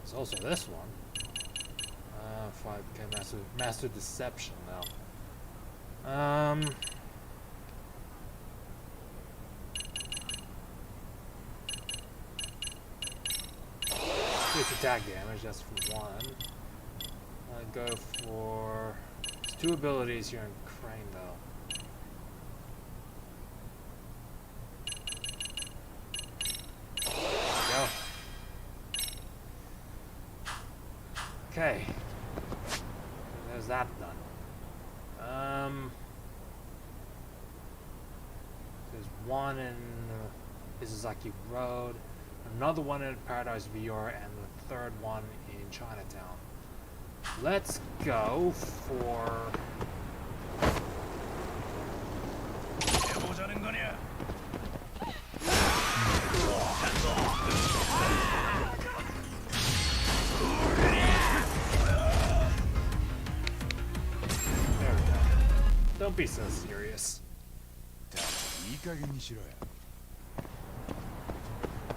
[SPEAKER 7] There's also this one. 5k master deception now. It's attack damage, that's for one. I go for... There's two abilities here in Crane though. There we go. Okay. There's that done. There's one in Izazaki Road, another one in Paradise VR, and the third one in Chinatown. Let's go for There we go. Don't be so serious.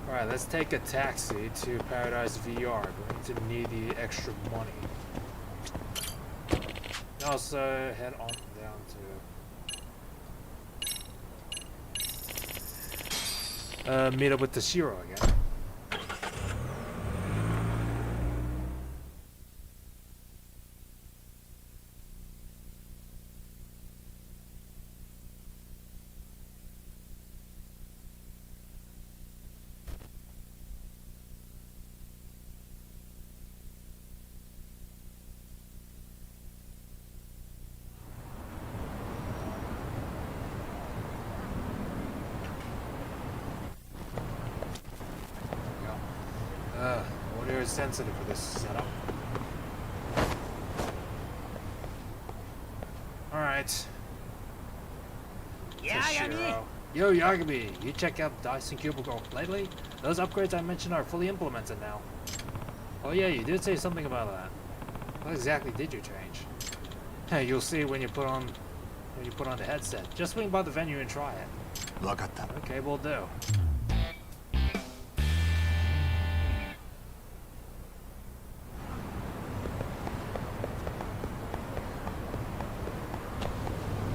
[SPEAKER 7] Alright, let's take a taxi to Paradise VR. Going to need the extra money. Also, head on down to meet up with the Shiro again. Audio is sensitive for this setup. Alright.
[SPEAKER 2] Yeah, Yami.
[SPEAKER 7] Yo, Yagami, you check out Dyson Cubicle lately? Those upgrades I mentioned are fully implemented now. Oh yeah, you did say something about that. What exactly did you change? Hey, you'll see when you put on the headset. Just swing by the venue and try it. Okay, we'll do.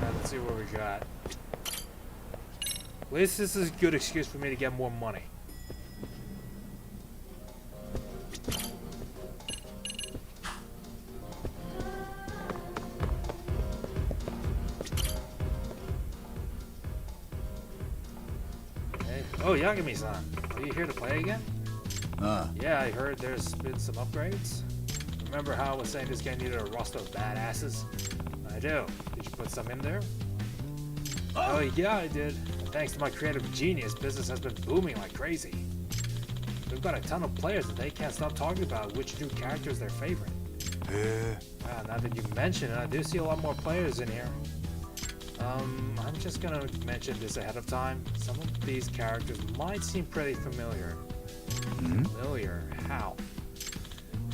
[SPEAKER 7] Let's see what we got. At least this is a good excuse for me to get more money. Hey. Oh, Yagami-san, are you here to play again? Yeah, I heard there's been some upgrades. Remember how I was saying this game needed a roster of badasses? I do. Did you put some in there? Oh yeah, I did. Thanks to my creative genius, business has been booming like crazy. We've got a ton of players and they can't stop talking about which new character is their favorite. Now that you mention it, I do see a lot more players in here. I'm just gonna mention this ahead of time. Some of these characters might seem pretty familiar. Familiar? How?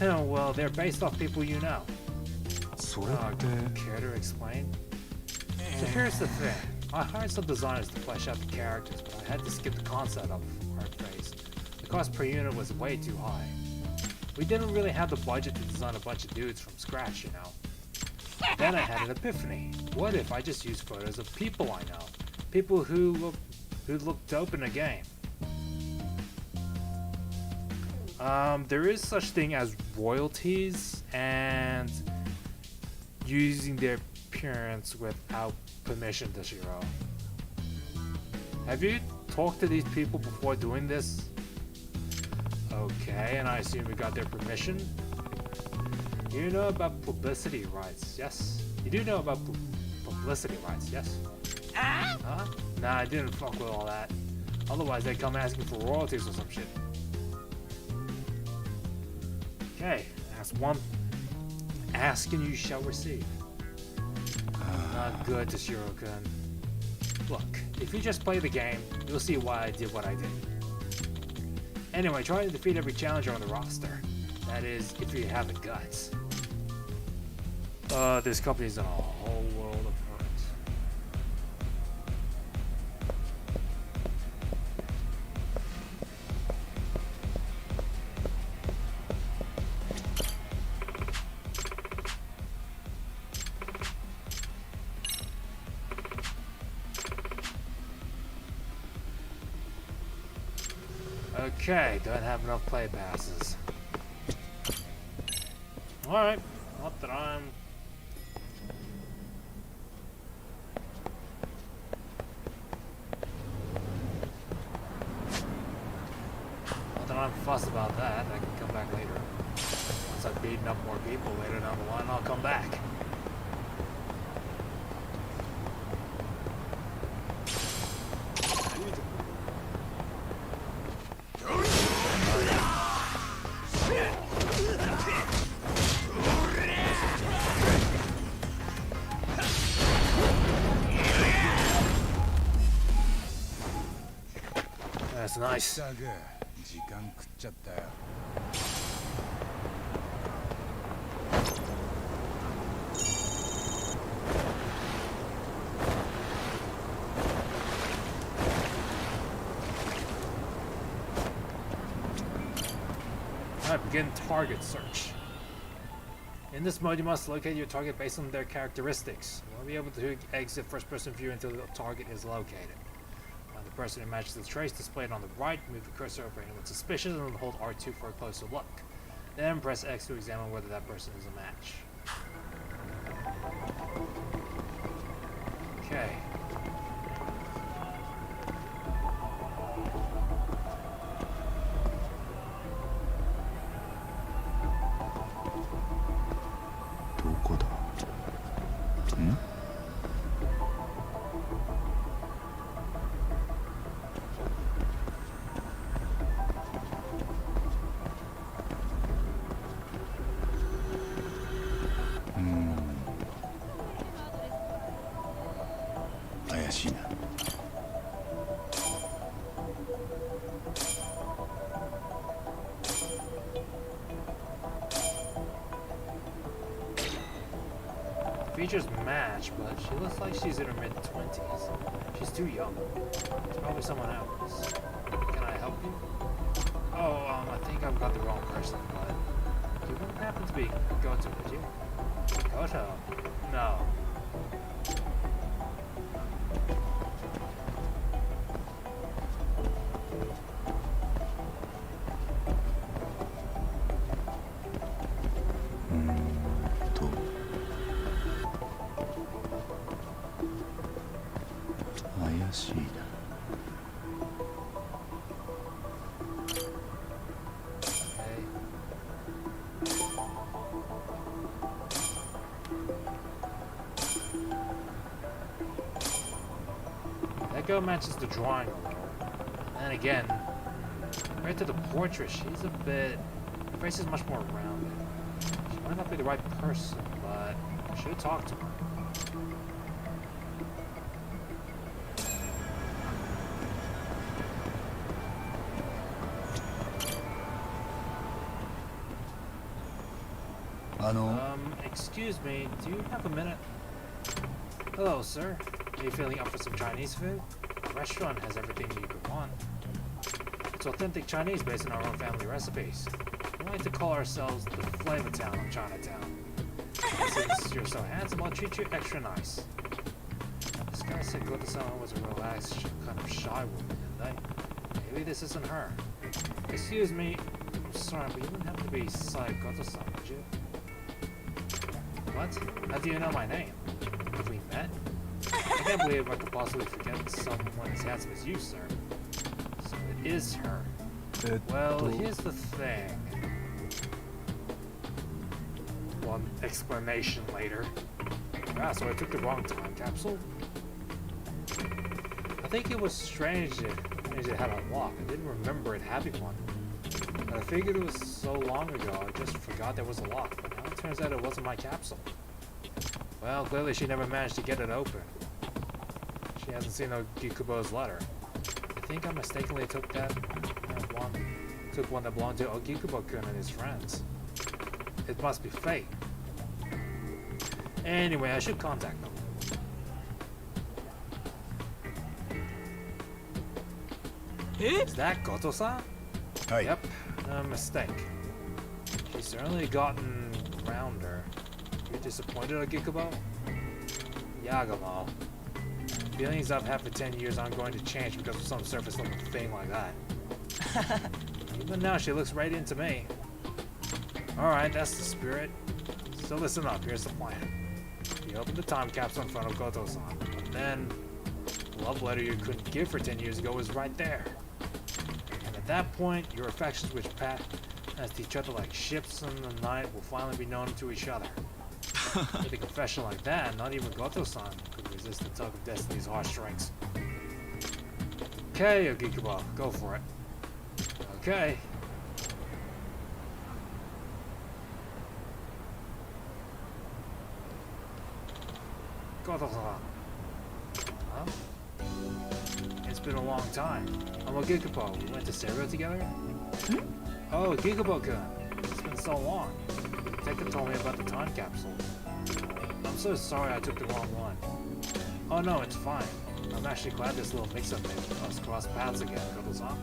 [SPEAKER 7] Oh, well, they're based off people you know. Care to explain? So here's the thing. I hired some designers to flesh out the characters, but I had to skip the concept of art phase. The cost per unit was way too high. We didn't really have the budget to design a bunch of dudes from scratch, you know. Then I had an epiphany. What if I just used photos of people I know? People who look dope in a game. There is such thing as royalties and using their appearance without permission, Toshiro. Have you talked to these people before doing this? Okay, and I assume you got their permission? You know about publicity rights, yes? You do know about publicity rights, yes? Huh? Nah, I didn't fuck with all that. Otherwise they'd come asking for royalties or some shit. Okay, that's one. Ask and you shall receive. Not good, Toshiro-kun. Look, if you just play the game, you'll see why I did what I did. Anyway, try to defeat every challenger on the roster. That is, if you have the guts. This company's in a whole world of hurt. Okay, don't have enough play passes. Alright, not that I'm... Not that I'm fussed about that, I can come back later. Once I've beaten up more people later down the line, I'll come back. That's nice.
[SPEAKER 8] 時間食っちゃったよ。
[SPEAKER 7] Alright, begin target search. In this mode, you must locate your target based on their characteristics. You won't be able to exit first-person view until the target is located. Find the person who matches the trace displayed on the right, move the cursor over anyone suspicious, and hold R2 for a closer look. Then press X to examine whether that person is a match. Okay. Features match, but she looks like she's in her mid-20s. She's too young. It's probably someone else. Can I help you? Oh, I think I've got the wrong person, but you wouldn't happen to be Goto, would you? Goto? No. That girl matches the drawing a little. And again, compared to the portrait, she's a bit... Her face is much more rounded. She might not be the right person, but I should talk to her. Excuse me, do you have a minute? Hello, sir. Are you feeling up for some Chinese food? The restaurant has everything you could want. It's authentic Chinese based on our own family recipes. We like to call ourselves the Flavor Town of Chinatown. Since you're so handsome, I'll treat you extra nice. This guy said Goto-sama was a relaxed, kind of shy woman, didn't they? Maybe this isn't her. Excuse me, I'm sorry, but you wouldn't have to be Sai Goto-sama, would you? What? How do you know my name? Have we met? I can't believe I could possibly forget someone as handsome as you, sir. So it is her. Well, here's the thing. One explanation later. Ah, so I took the wrong time capsule? I think it was strange that it had a lock. I didn't remember it having one. But I figured it was so long ago, I just forgot there was a lock. But now it turns out it wasn't my capsule. Well, clearly she never managed to get it open. She hasn't seen Ogikubo's letter. I think I mistakenly took one that belonged to Ogikubo-kun and his friends. It must be fate. Anyway, I should contact them. Is that Goto-san?
[SPEAKER 8] Hi.
[SPEAKER 7] Yep, no mistake. She's certainly gotten rounder. You disappointed, Ogikubo? Yagamo. Feelings I've had for 10 years aren't going to change because of some surface level thing like that. Even now, she looks right into me. Alright, that's the spirit. So listen up, here's the plan. You open the time capsule in front of Goto-san, and then the love letter you couldn't give for 10 years ago is right there. And at that point, your affections which pass each other like ships in the night will finally be known to each other. With a confession like that, not even Goto-san could resist the tug of destiny's heartstrings. Okay, Ogikubo, go for it. Okay. Goto-san. Huh? It's been a long time. I'm a Gikubo. We went to Cereal together? Oh, Gikubo-kun. It's been so long. The detective told me about the time capsule. I'm so sorry I took the wrong one. Oh no, it's fine. I'm actually glad this little mix-up made us cross paths again, Goto-san.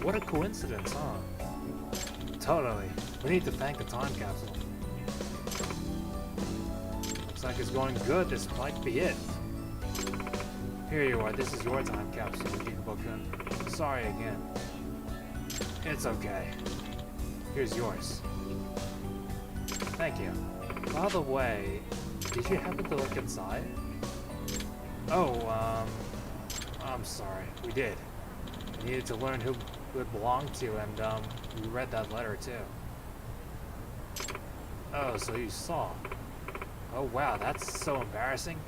[SPEAKER 7] What a coincidence, huh? Totally. We need to thank the time capsule. Looks like it's going good. This might be it. Here you are. This is your time capsule, Gikubo-kun. Sorry again. It's okay. Here's yours. Thank you. By the way, did you happen to look inside? Oh, I'm sorry. We did. We needed to learn who it belonged to, and, we read that letter, too. Oh, so you saw. Oh, wow, that's so embarrassing.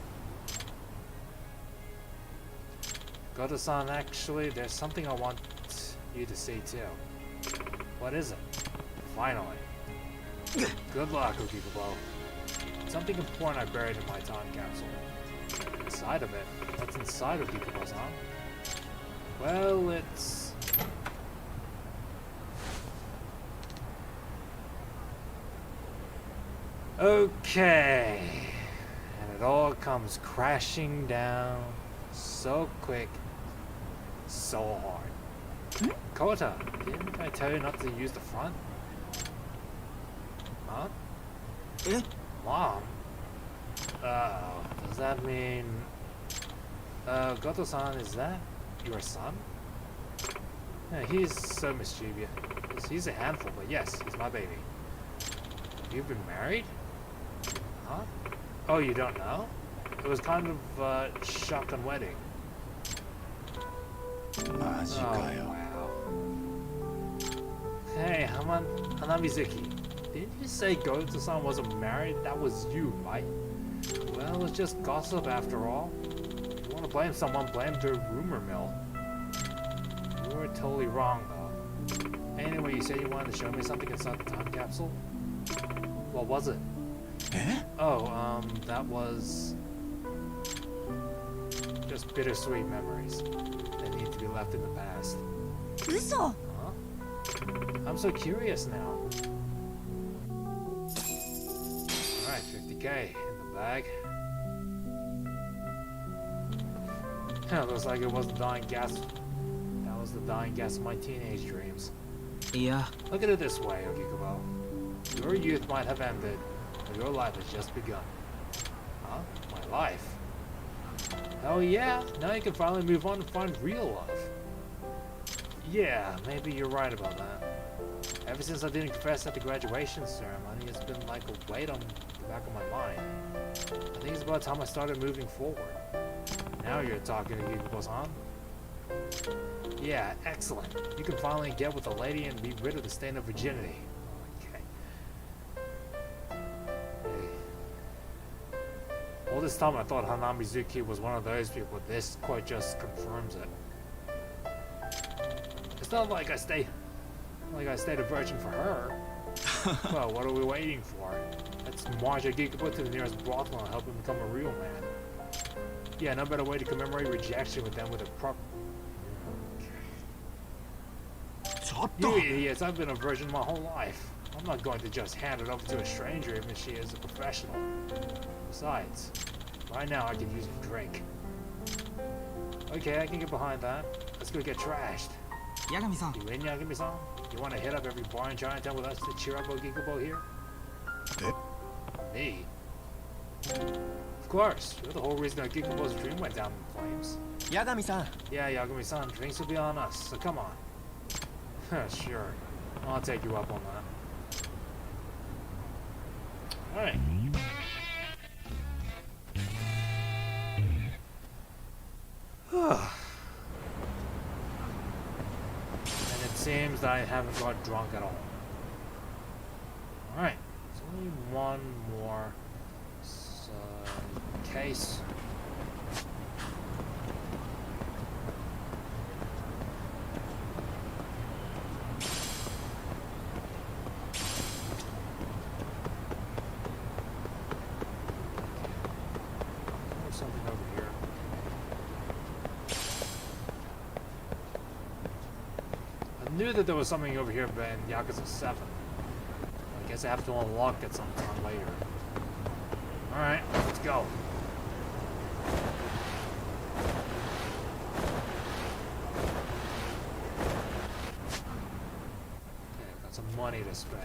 [SPEAKER 7] Goto-san, actually, there's something I want you to see, too. What is it? Finally. Good luck, Gikubo. Something important I buried in my time capsule. Inside of it? What's inside of Gikubo-san? Well, it's... Okay. And it all comes crashing down so quick, so hard. Kota, didn't I tell you not to use the front? Huh? Mom? Does that mean... Goto-san, is that your son? Yeah, he's so mischievous. He's a handful, but yes, he's my baby. You've been married? Huh? Oh, you don't know? It was kind of a shotgun wedding. Oh, wow. Hey, Hanamizuki. Didn't you say Goto-san wasn't married? That was you, right? Well, it's just gossip after all. If you want to blame someone, blame the rumor mill. You were totally wrong, though. Anyway, you said you wanted to show me something inside the time capsule? What was it? Oh, that was... just bittersweet memories that need to be left in the past.
[SPEAKER 10] Uso!
[SPEAKER 7] Huh? I'm so curious now. Alright, 50k in the bag. Looks like it was the dying gas. That was the dying gas of my teenage dreams.
[SPEAKER 9] Yeah.
[SPEAKER 7] Look at it this way, Ogikubo. Your youth might have ended, but your life has just begun. Huh? My life? Oh yeah, now you can finally move on and find real love. Yeah, maybe you're right about that. Ever since I didn't confess at the graduation ceremony, it's been like a weight on the back of my mind. I think it's about time I started moving forward. Now you're talking to Gikubo-san. Yeah, excellent. You can finally get with a lady and be rid of the stain of virginity. Okay. All this time I thought Hanamizuki was one of those people. This quote just confirms it. It's not like I stayed a virgin for her. Well, what are we waiting for? Let's march Gikubo to the nearest brothel and help him become a real man. Yeah, no better way to commemorate rejection with them with a proper... You idiots, I've been a virgin my whole life. I'm not going to just hand it over to a stranger even if she is a professional. Besides, right now I can use a drink. Okay, I can get behind that. Let's go get trashed.
[SPEAKER 9] Yagami-san.
[SPEAKER 7] You in, Yagami-san? You want to hit up every bar in Chinatown with us to cheer up Ogikubo here? Me? Of course. You're the whole reason Ogikubo's dream went down in flames.
[SPEAKER 9] Yagami-san.
[SPEAKER 7] Yeah, Yagami-san. Drinks will be on us, so come on. Sure. I'll take you up on that. Alright. And it seems that I haven't got drunk at all. Alright. There's only one more case. knew that there was something over here in Yakuza 7. I guess I have to unlock it sometime later. Alright, let's go. Okay, got some money to spend.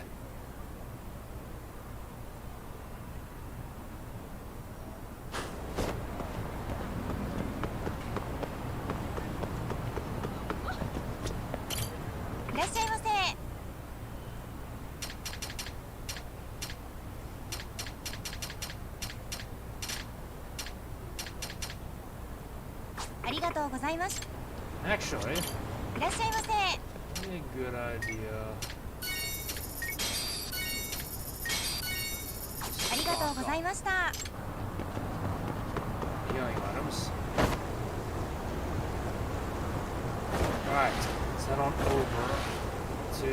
[SPEAKER 7] Actually, a good idea. Healing items. Alright, let's head on over to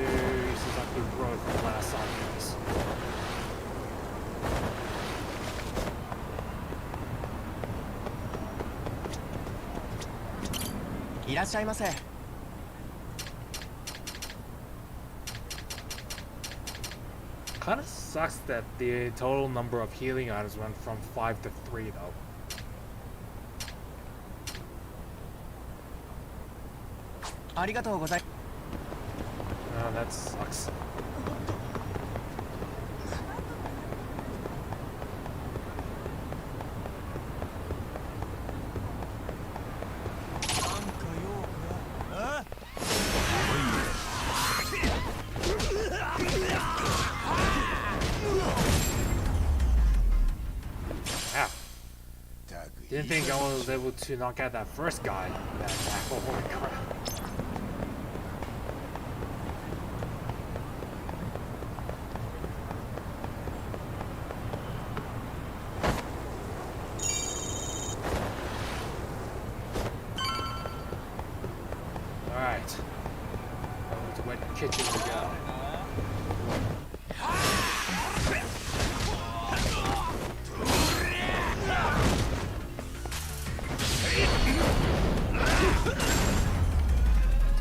[SPEAKER 7] Suzuki Road for the last side, guys.
[SPEAKER 9] いらっしゃいませ。
[SPEAKER 7] Kind of sucks that the total number of healing items went from 5 to 3 though. Oh, that sucks. Didn't think I was able to knock out that first guy. That tackle, holy crap. Alright. Over to wet kitchen we go.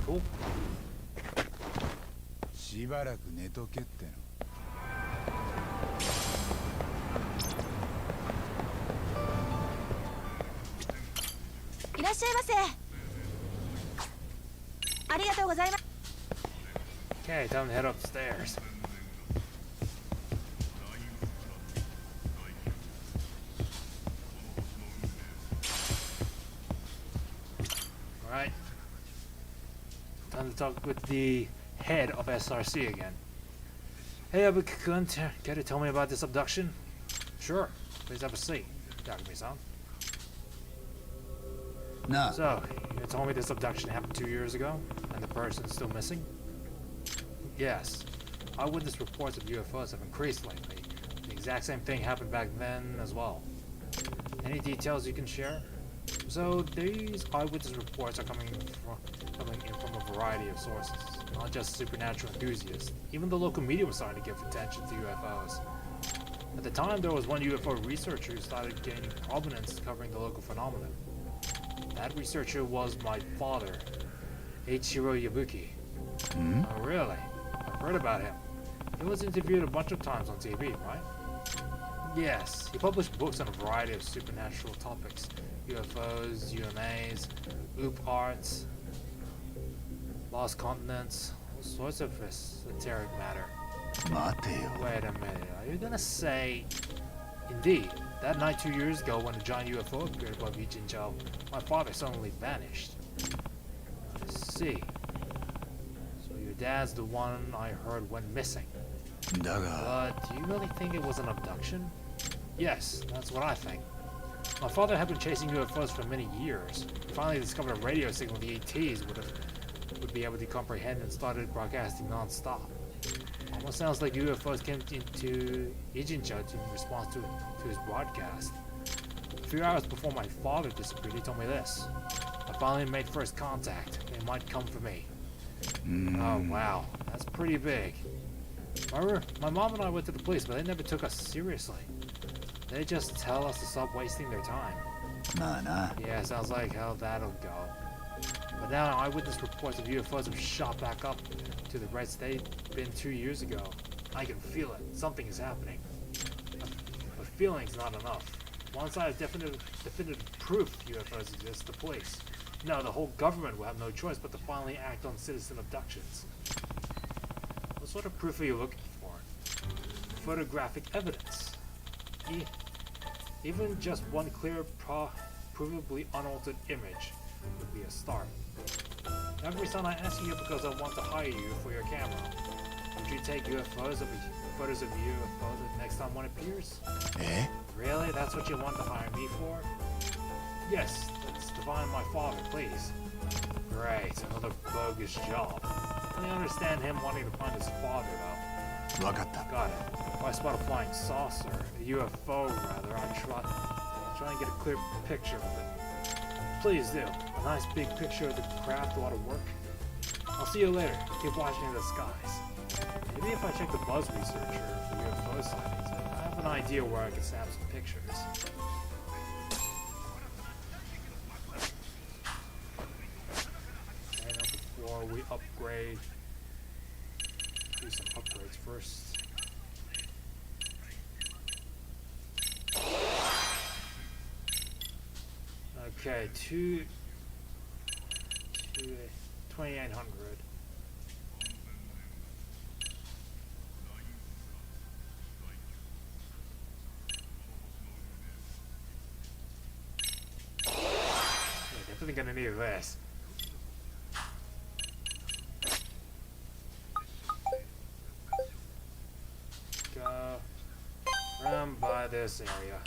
[SPEAKER 7] Cool.
[SPEAKER 8] しばらく寝とけっての。
[SPEAKER 10] いらっしゃいませ。ありがとうございます。
[SPEAKER 7] Okay, time to head upstairs. Alright. Time to talk with the head of SRC again. Hey, Abuki-kun, care to tell me about this abduction? Sure. Please have a seat. Takumi-san.
[SPEAKER 8] Nah.
[SPEAKER 7] So, you told me this abduction happened 2 years ago, and the person's still missing? Yes. Eyewitness reports of UFOs have increased lately. The exact same thing happened back then as well. Any details you can share? So, these eyewitness reports are coming in from a variety of sources, not just supernatural enthusiasts. Even the local media was starting to give attention to UFOs. At the time, there was one UFO researcher who started gaining prominence covering the local phenomenon. That researcher was my father, Eiichiro Yabuki. Oh, really? I've heard about him. He was interviewed a bunch of times on TV, right? Yes, he published books on a variety of supernatural topics. UFOs, UMAs, OOP arts, lost continents, all sorts of esoteric matter. Wait a minute, are you gonna say... Indeed, that night 2 years ago when a giant UFO appeared above Ijincho, my father suddenly vanished. I see. So your dad's the one I heard went missing. But do you really think it was an abduction? Yes, that's what I think. My father had been chasing UFOs for many years. He finally discovered a radio signal the ETs would be able to comprehend and started broadcasting non-stop. Almost sounds like UFOs came into Ijincho in response to his broadcast. A few hours before my father disappeared, he told me this. I finally made first contact. They might come for me. Oh wow, that's pretty big. My mom and I went to the police, but they never took us seriously. They just tell us to stop wasting their time. Yeah, sounds like how that'll go. But now eyewitness reports of UFOs have shot back up to the rates they'd been 2 years ago. I can feel it. Something is happening. But feeling's not enough. Once I have definitive proof UFOs exist, the police, no, the whole government will have no choice but to finally act on citizen abductions. What sort of proof are you looking for? Photographic evidence. Even just one clear, provably unaltered image would be a start. Every time I ask you because I want to hire you for your camera. Would you take photos of UFOs the next time one appears?
[SPEAKER 8] Eh?
[SPEAKER 7] Really? That's what you want to hire me for? Yes, that's to find my father, please. Great, another bogus job. I understand him wanting to find his father, though.
[SPEAKER 8] わかった。
[SPEAKER 7] Got it. If I spot a flying saucer, a UFO rather, I'll try and get a clear picture of it. Please do. A nice big picture of the craft ought to work. I'll see you later. Keep watching the skies. Maybe if I check the Buzz Researcher for UFO sightings, I have an idea where I can snap some pictures. And before we upgrade, do some upgrades first. Okay, 2800. Definitely gonna need this. Go run by this area.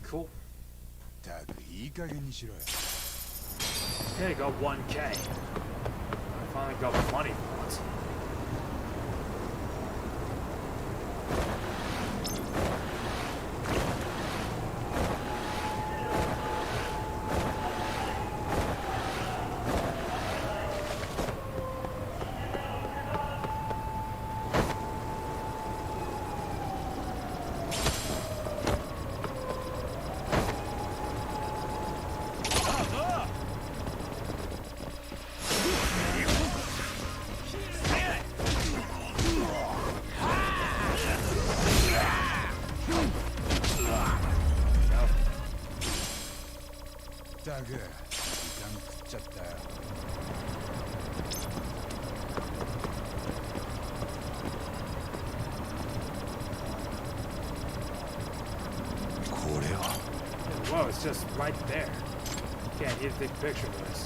[SPEAKER 7] Cool. There you go, 1K. I finally got money for it. Whoa, it's just right there. Can't need to take a picture of this.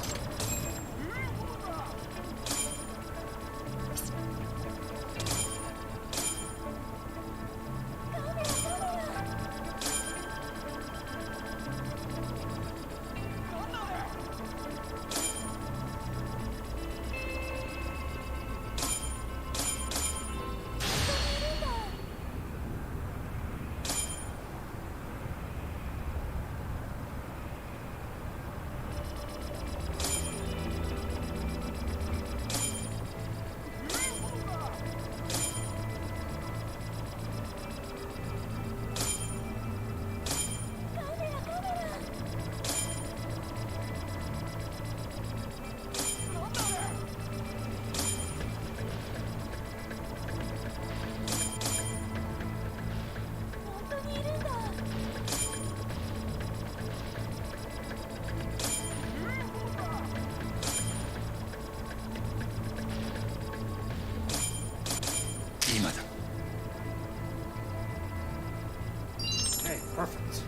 [SPEAKER 7] Hey, perfect.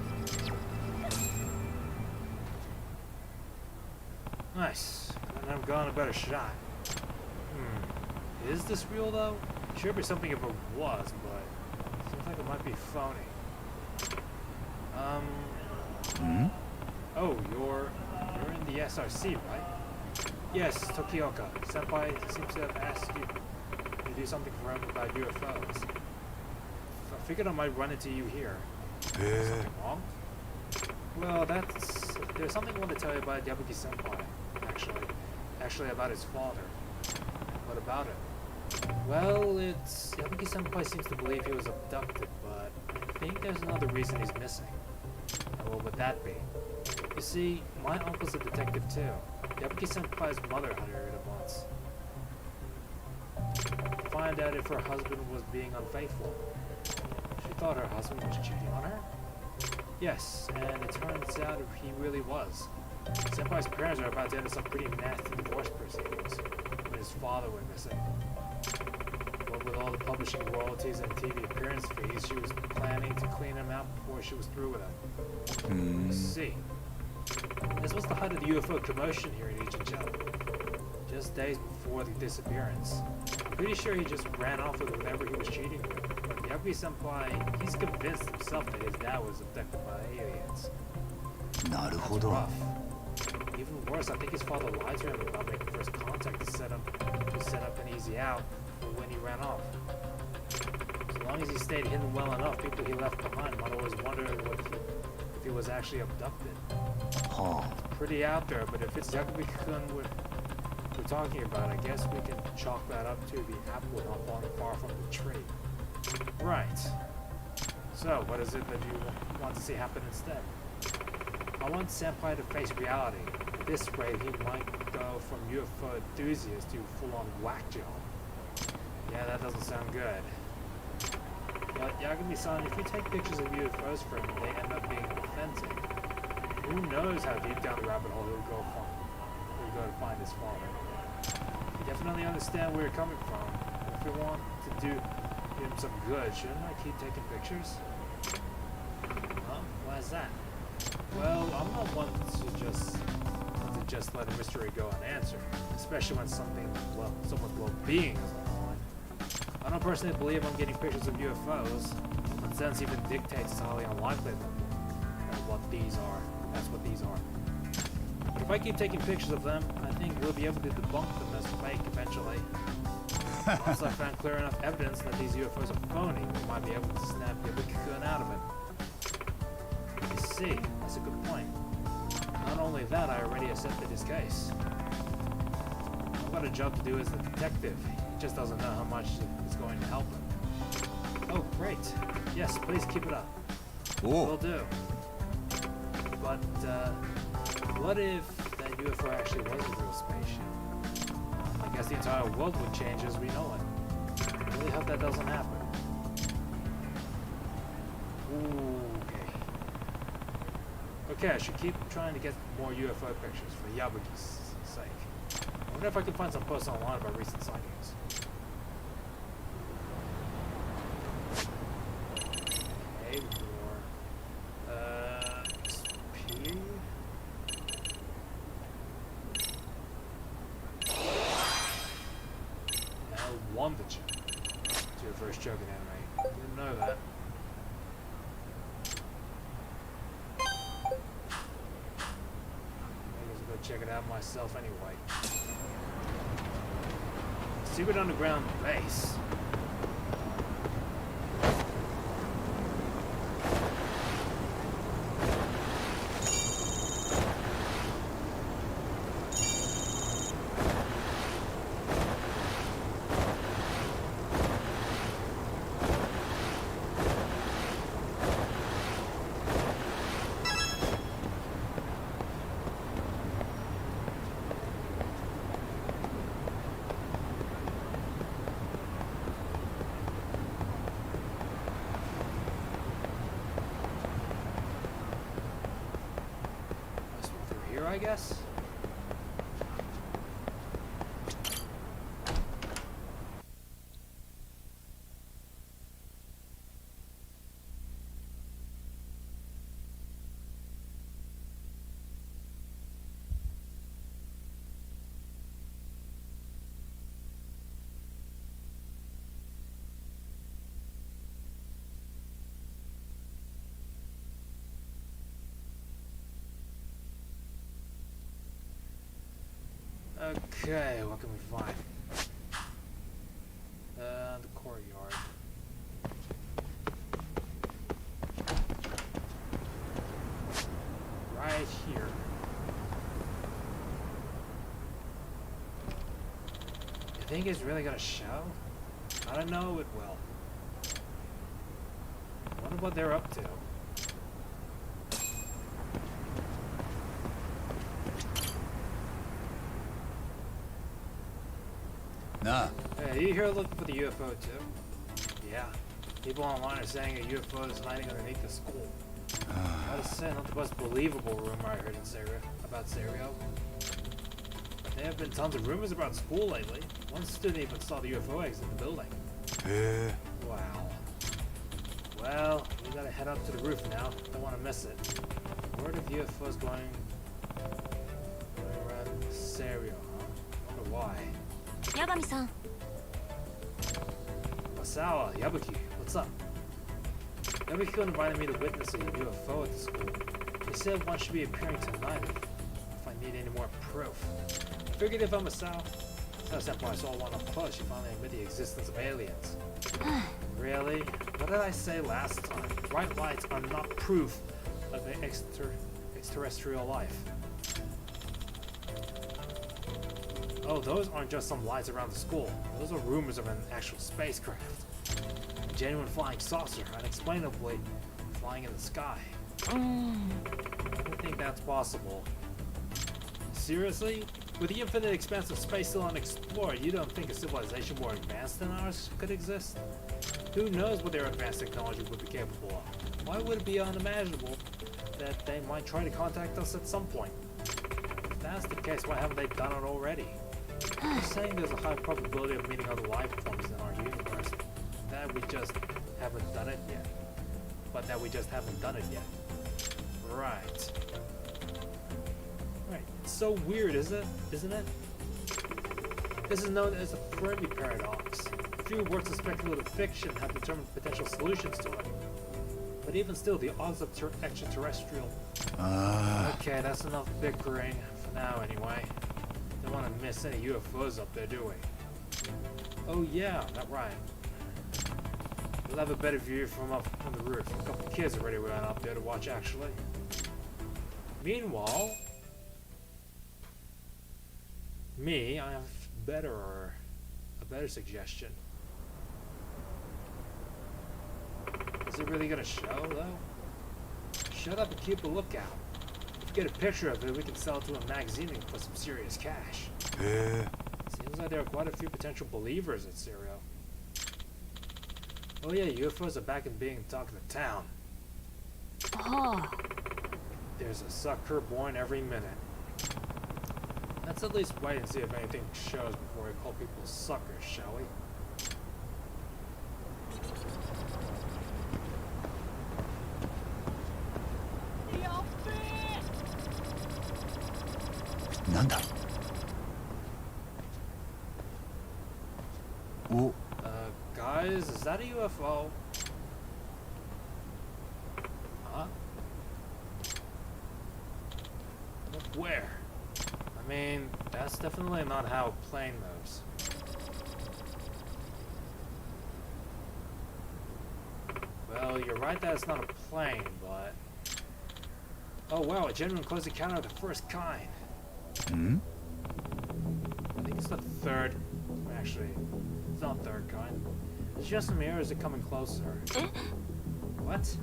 [SPEAKER 7] Nice. And I've gotten a better shot. Is this real though? Sure be something if it was, but it seems like it might be phony. Oh, you're in the SRC, right? Yes, Tokioka. Senpai seems to have asked you to do something for him about UFOs. I figured I might run into you here. Is something wrong? Well, there's something I want to tell you about Yabuki Senpai, actually about his father. What about it? Well, Yabuki Senpai seems to believe he was abducted, but I think there's another reason he's missing. And what would that be? You see, my uncle's a detective too. Yabuki Senpai's mother hired him once. To find out if her husband was being unfaithful. She thought her husband was cheating on her? Yes, and it turns out he really was. Senpai's parents are about to enter some pretty nasty divorce proceedings when his father went missing. But with all the publishing royalties and TV appearance fees, she was planning to clean him out before she was through with him. Let's see. This was the height of the UFO commotion here in Ichinchel, just days before the disappearance. I'm pretty sure he just ran off with whoever he was cheating with. But Yabuki Senpai, he's convinced himself that his dad was abducted by aliens. That's rough. Even worse, I think his father lied to him about making first contact to set up an easy out for when he ran off. As long as he stayed hidden well enough, people he left behind might always wonder if he was actually abducted. It's pretty out there, but if it's Yakubi-kun we're talking about, I guess we can chalk that up to the apple not falling far from the tree. Right. So, what is it that you want to see happen instead? I want Senpai to face reality. This way, he might go from UFO enthusiast to full-on whack job. Yeah, that doesn't sound good. But Yagami-san, if you take pictures of UFOs for him and they end up being authentic, who knows how deep down the rabbit hole he'll go to find his father. I definitely understand where you're coming from. If we want to do him some good, shouldn't I keep taking pictures? Huh? Why is that? Well, I'm not one to just let a mystery go unanswered, especially when someone's well-being is on the line. I don't personally believe I'm getting pictures of UFOs. Common sense even dictates it's highly unlikely that what these are. That's what these are. If I keep taking pictures of them, I think we'll be able to debunk them as fake eventually. Once I found clear enough evidence that these UFOs are phony, we might be able to snap the gun out of it. You see, that's a good point. Not only that, I already accepted his case. I've got a job to do as a detective. He just doesn't know how much it's going to help him. Oh, great. Yes, please keep it up. Will do. But, what if that UFO actually was a real spaceship? I guess the entire world would change as we know it. I really hope that doesn't happen. Okay, I should keep trying to get more UFO pictures for Yabuki's sake. I wonder if I can find some posts online about recent sightings. Okay, more. Speed. Won the chip to your first joke in anime. Didn't know that. Maybe I'll go check it out myself anyway. Secret underground base. I guess. Okay, what can we find? The courtyard. Right here. You think it's really gonna show? I don't know it will. I wonder what they're up to.
[SPEAKER 8] Nah.
[SPEAKER 7] Hey, you here looking for the UFO too? Yeah. People online are saying a UFO is hiding underneath the school. I was saying not the most believable rumor I heard in about Serio. There have been tons of rumors about school lately. One student even saw the UFO exit the building. Wow. Well, we gotta head up to the roof now. Don't want to miss it. Word of UFOs going around Serio, huh? Wonder why.
[SPEAKER 10] 八神さん
[SPEAKER 7] Masawa, Yabuki, what's up? Yabuki invited me to witness a UFO at the school. He said one should be appearing tonight if I need any more proof. I figured if I'm Masawa, except when I saw one up close, she finally admitted the existence of aliens. Really? What did I say last time? Bright lights are not proof of an extraterrestrial life. Oh, those aren't just some lights around the school. Those are rumors of an actual spacecraft. A genuine flying saucer, unexplainably flying in the sky. I don't think that's possible. Seriously? With the infinite expanse of space still unexplored, you don't think a civilization more advanced than ours could exist? Who knows what their advanced technology would be capable of? Why would it be unimaginable that they might try to contact us at some point? If that's the case, why haven't they done it already? You're saying there's a high probability of meeting other life forms in our universe, that we just haven't done it yet. But that we just haven't done it yet. Right. Right. It's so weird, isn't it? This is known as the Fermi paradox. A few works of speculative fiction have determined potential solutions to it. But even still, the odds of extraterrestrial... Okay, that's enough bickering, for now anyway. Don't want to miss any UFOs up there, do we? Oh yeah, that's right. We'll have a better view from up on the roof. A couple kids already went up there to watch, actually. Meanwhile... I have a better suggestion. Is it really gonna show, though? Shut up and keep a lookout. If we get a picture of it, we can sell it to a magazine and put some serious cash. Seems like there are quite a few potential believers at Serio. Oh yeah, UFOs are back in being talk of the town. There's a sucker born every minute. Let's at least wait and see if anything shows before we call people suckers, shall we?
[SPEAKER 8] Nanda? Oh.
[SPEAKER 7] Guys, is that a UFO? Huh? Look where? I mean, that's definitely not how a plane moves. Well, you're right that it's not a plane, but... Oh wow, a genuine close encounter of the first kind. I think it's the third. Actually, it's not third kind. It's just some mirrors that are coming closer. What?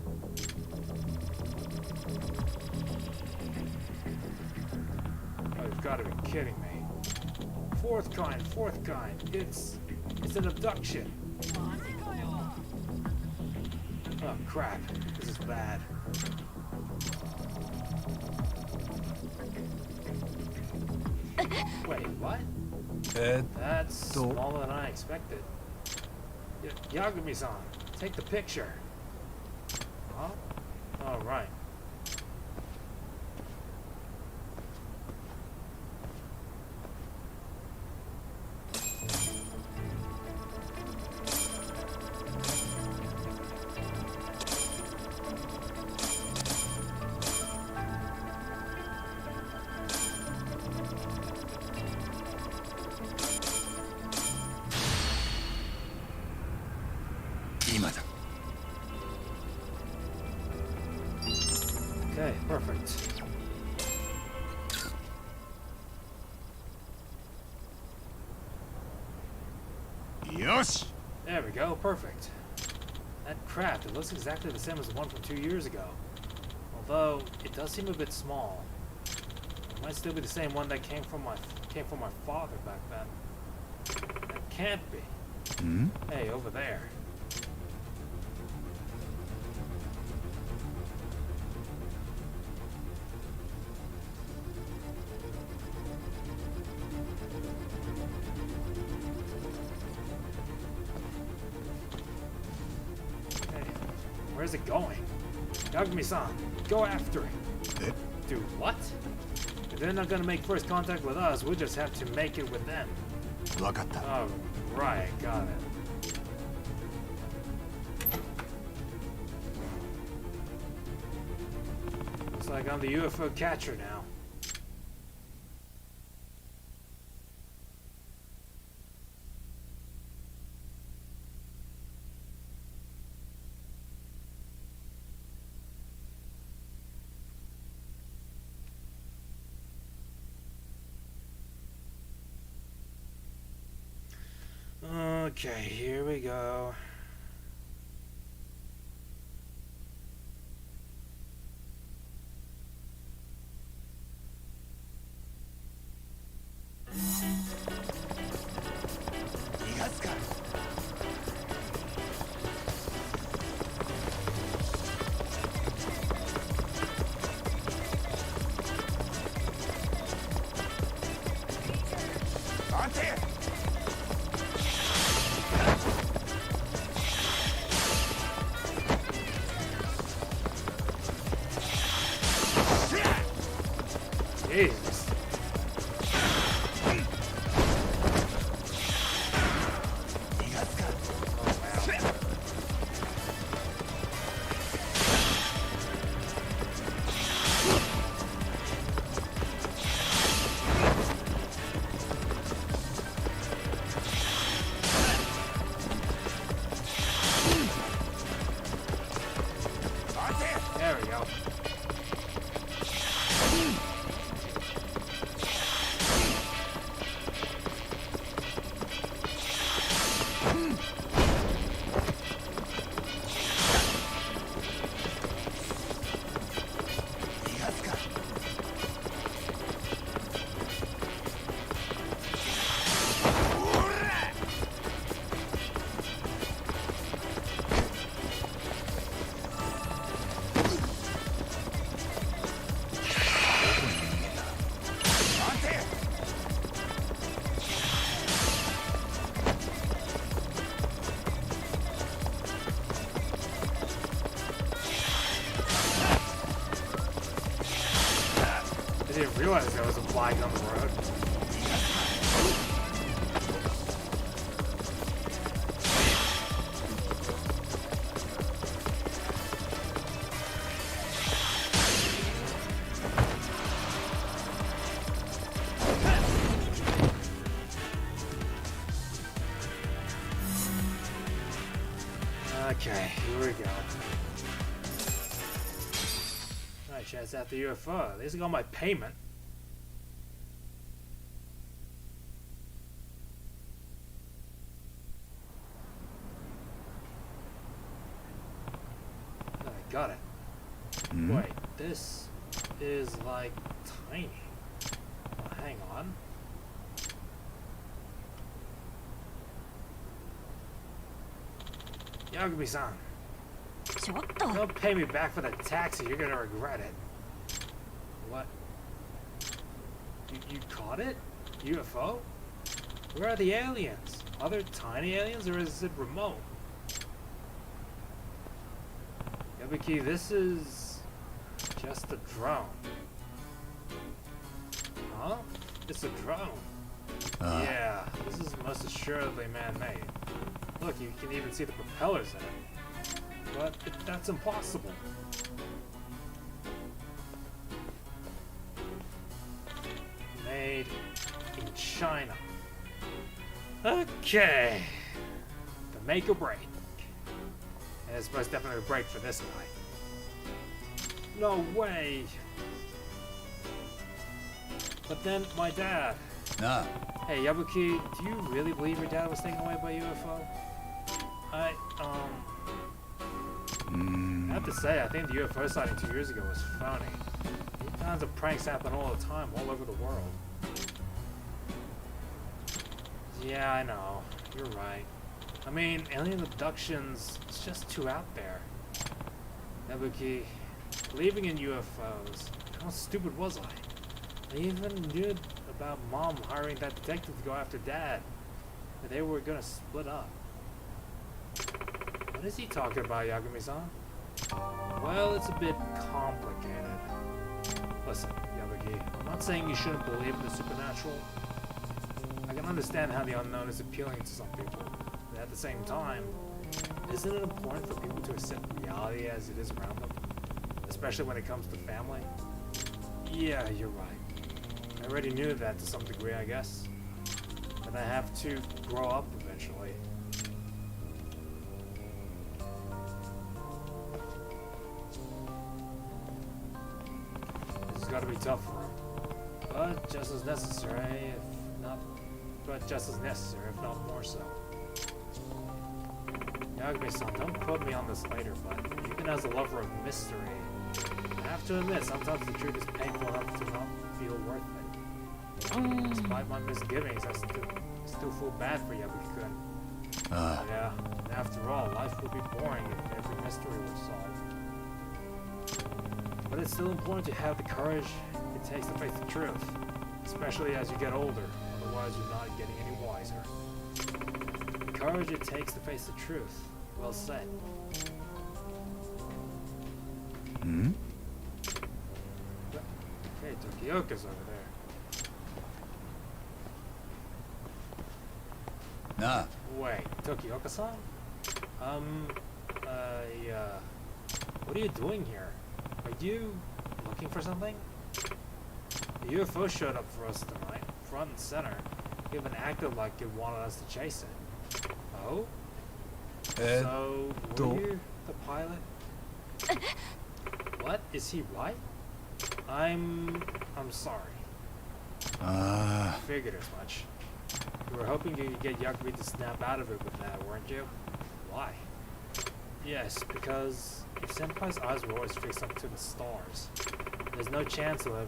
[SPEAKER 7] Oh, you've got to be kidding me. Fourth kind. It's an abduction. Oh crap, this is bad. Wait, what? That's smaller than I expected. Yagami-san, take the picture. Huh? All right.
[SPEAKER 8] 今だ。
[SPEAKER 7] Okay, perfect.
[SPEAKER 8] Yosh!
[SPEAKER 7] There we go, perfect. That craft, it looks exactly the same as the one from 2 years ago. Although, it does seem a bit small. It might still be the same one that came from my father back then. That can't be.
[SPEAKER 8] Hmm?
[SPEAKER 7] Hey, over there. Hey, where's it going? Yagami-san, go after it.
[SPEAKER 8] Eh?
[SPEAKER 7] Do what? If they're not gonna make first contact with us, we'll just have to make it with them.
[SPEAKER 8] わかった。
[SPEAKER 7] Oh, right, got it. Looks like I'm the UFO catcher now. Okay, here we go. Jesus. There we go. I didn't realize there was a flag on the road. Okay, here we go. Alright, chance at the UFO. At least I got my payment. I got it.
[SPEAKER 8] Hmm?
[SPEAKER 7] Wait, this is like tiny. Well, hang on. Yagami-san,
[SPEAKER 10] ちょっと
[SPEAKER 7] don't pay me back for the taxi. You're gonna regret it. What? You caught it? UFO? Where are the aliens? Are there tiny aliens or is it remote? Yabiki, this is just a drone. Huh? It's a drone. Yeah, this is most assuredly man-made. Look, you can even see the propellers in it. But that's impossible. Made in China. Okay. The make or break. And it's most definitely a break for this guy. No way! But then, my dad.
[SPEAKER 8] Nah.
[SPEAKER 7] Hey, Yabuki, do you really believe your dad was taken away by UFO? I have to say, I think the UFO sighting 2 years ago was phony. These kinds of pranks happen all the time, all over the world. Yeah, I know. You're right. I mean, alien abductions, it's just too out there. Yabuki, believing in UFOs, how stupid was I? I even knew about Mom hiring that detective to go after Dad. But they were gonna split up. What is he talking about, Yagami-san? Well, it's a bit complicated. Listen, Yabuki, I'm not saying you shouldn't believe in the supernatural. I can understand how the unknown is appealing to some people. But at the same time, isn't it important for people to accept reality as it is around them? Especially when it comes to family? Yeah, you're right. I already knew that to some degree, I guess. But I have to grow up eventually. This has got to be tough for him. But just as necessary, if not more so. Yagami-san, don't put me on this later, but even as a lover of mystery, I have to admit, sometimes the truth is painful enough to not feel worth it. Despite my misgivings, I still feel bad for Yabuki-kun. Yeah, and after all, life would be boring if every mystery was solved. But it's still important to have the courage it takes to face the truth, especially as you get older, otherwise you're not getting any wiser. The courage it takes to face the truth. Well said.
[SPEAKER 8] Hmm?
[SPEAKER 7] Okay, Tokioka's over there.
[SPEAKER 8] Nah.
[SPEAKER 7] Wait, Tokioka-san? What are you doing here? Are you looking for something? The UFO showed up for us tonight, front and center. It even acted like it wanted us to chase it. Oh? So, were you the pilot? What? Is he right? I'm sorry. Figured as much. You were hoping you could get Yakubi to snap out of it with that, weren't you? Why? Yes, because if Senpai's eyes were always fixed up to the stars, there's no chance he'll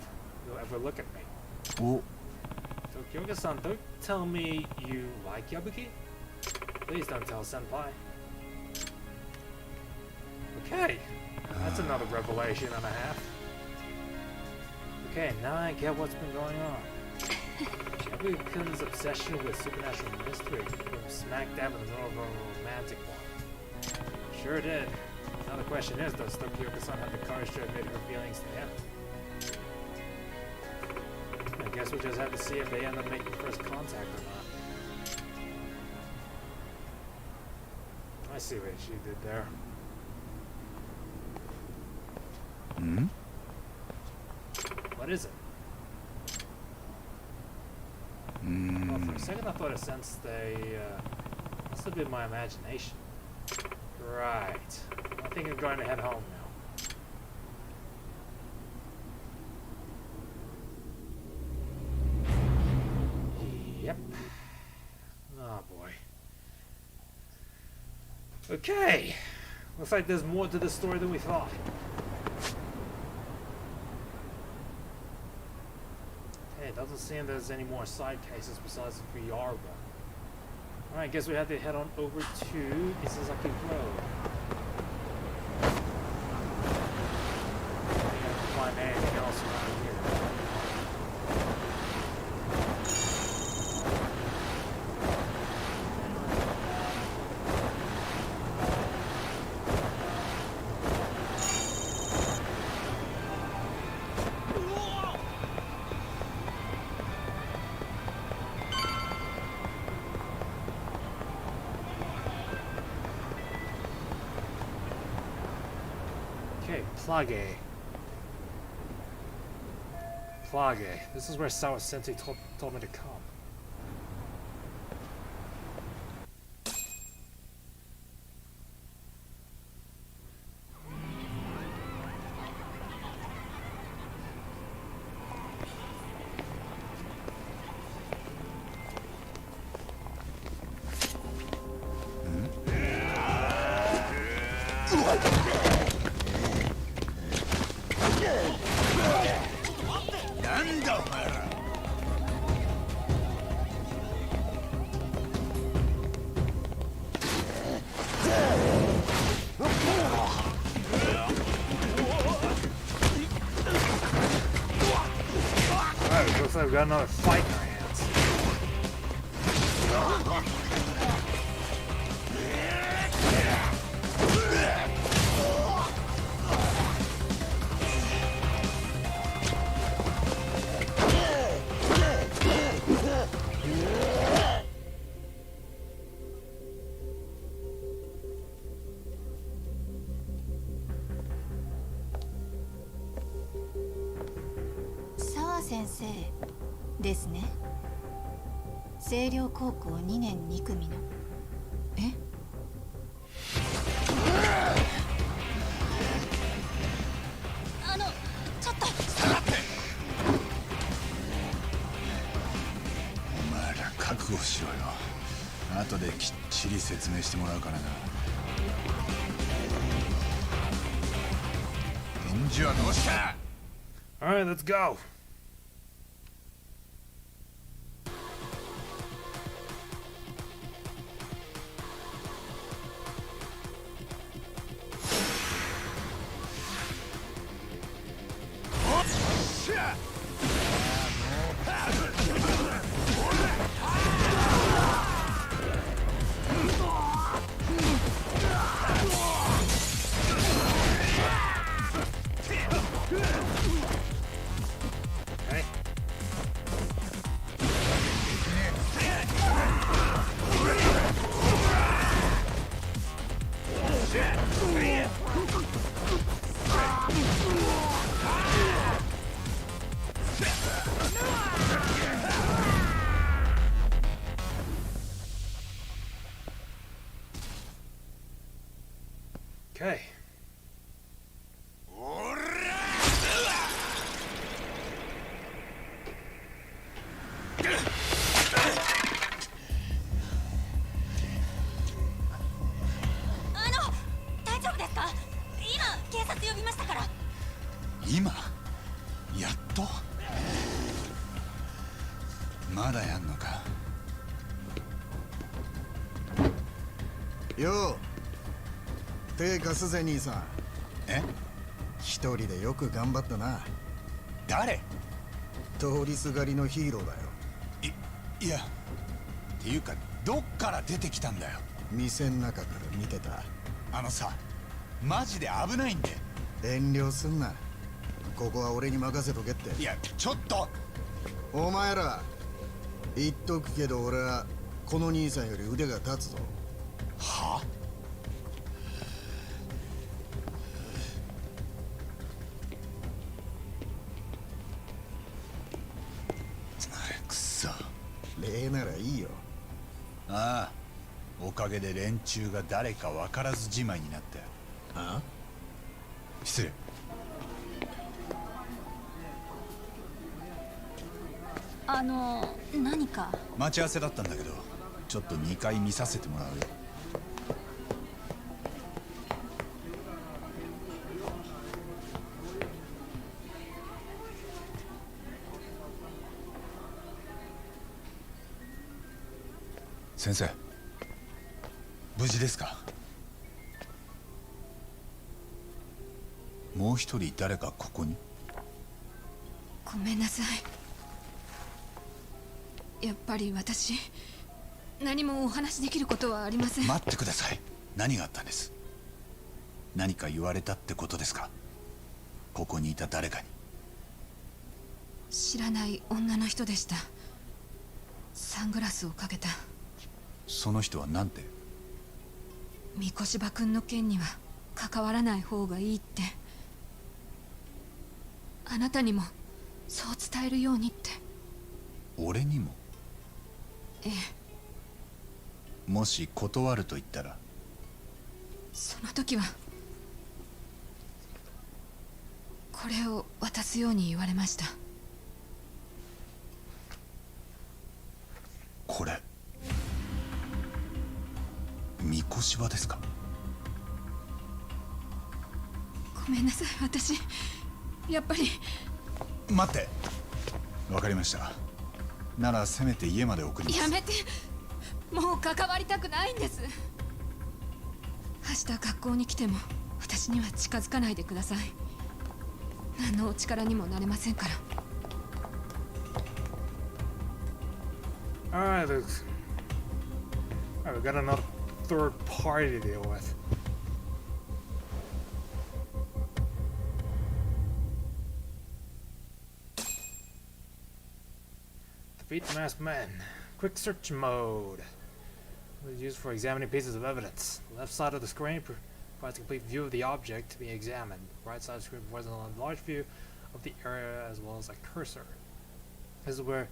[SPEAKER 7] ever look at me.
[SPEAKER 8] Oh.
[SPEAKER 7] Tokioka-san, don't tell me you like Yabuki? Please don't tell Senpai. Okay, that's another revelation and a half. Okay, now I get what's been going on. Yabuki-kun's obsession with supernatural mystery put him smack dab in the middle of a romantic one. Sure did. Now the question is, does Tokioka-san have the courage to admit her feelings to him? I guess we just have to see if they end up making first contact or not. I see what she did there.
[SPEAKER 8] Hmm?
[SPEAKER 7] What is it? Well, for a second I thought I sensed must have been my imagination. Right. I think I'm going to head home now. Yep. Oh boy. Okay. Looks like there's more to this story than we thought. Hey, it doesn't seem there's any more side cases besides the VR one. Alright, guess we have to head on over to Isazaki Road. I think I can find anything else around here. Plage. Plage. This is where Sawa Sensei told me to come.
[SPEAKER 8] なんだお前ら。
[SPEAKER 7] Alright, looks like we've got another fight in our hands.
[SPEAKER 10] 澤先生ですね。星稜高校2年2組の。え？ちょっと
[SPEAKER 8] 下がって。お前ら覚悟しろよ。後できっちり説明してもらうからな。返事はどうした？
[SPEAKER 7] Alright, let's go. Okay. Okay.
[SPEAKER 10] 大丈夫ですか？今警察呼びましたから。
[SPEAKER 8] 今やっとまだやんのか。
[SPEAKER 11] よう手貸すぜ兄さん。
[SPEAKER 8] え？
[SPEAKER 11] 一人でよく頑張ったな。
[SPEAKER 8] 誰？
[SPEAKER 11] 通りすがりのヒーローだよ。
[SPEAKER 8] いやっていうかどっから出てきたんだよ。
[SPEAKER 11] 店の中から見てた。
[SPEAKER 8] あのさ、マジで危ないんで。
[SPEAKER 11] 遠慮すんな。ここは俺に任せとけって。
[SPEAKER 8] いやちょっと。
[SPEAKER 11] お前ら言っとくけど俺はこの兄さんより腕が立つぞ。
[SPEAKER 8] は？くそ。
[SPEAKER 11] 礼ならいいよ。
[SPEAKER 8] ああ、おかげで連中が誰か分からずじまいになった。
[SPEAKER 11] あ？
[SPEAKER 8] 失礼。
[SPEAKER 10] 何か？
[SPEAKER 8] 待ち合わせだったんだけど、ちょっと2回見させてもらうよ。先生、無事ですか？もう一人誰かここに？
[SPEAKER 12] ごめんなさい。やっぱり私何もお話しできることはありません。
[SPEAKER 8] 待ってください。何があったんです？何か言われたってことですか？ここにいた誰かに。
[SPEAKER 12] 知らない女の人でした。サングラスをかけた。
[SPEAKER 8] その人は何て？
[SPEAKER 12] 三越柴君の件には関わらない方がいいって。あなたにもそう伝えるようにって。
[SPEAKER 8] 俺にも？
[SPEAKER 12] ええ。
[SPEAKER 8] もし断ると言ったら？
[SPEAKER 12] その時はこれを渡すように言われました。
[SPEAKER 8] これ三越柴ですか？
[SPEAKER 12] ごめんなさい、私やっぱり。
[SPEAKER 8] 待って。わかりました。ならせめて家まで送ります。
[SPEAKER 12] やめて、もう関わりたくないんです。明日学校に来ても私には近づかないでください。何のお力にもなれませんから。
[SPEAKER 7] Alright, we got another third party to deal with. Defeat the masked men. Quick search mode. It was used for examining pieces of evidence. The left side of the screen provides a complete view of the object to be examined. The right side of the screen provides a large view of the area as well as a cursor. This is where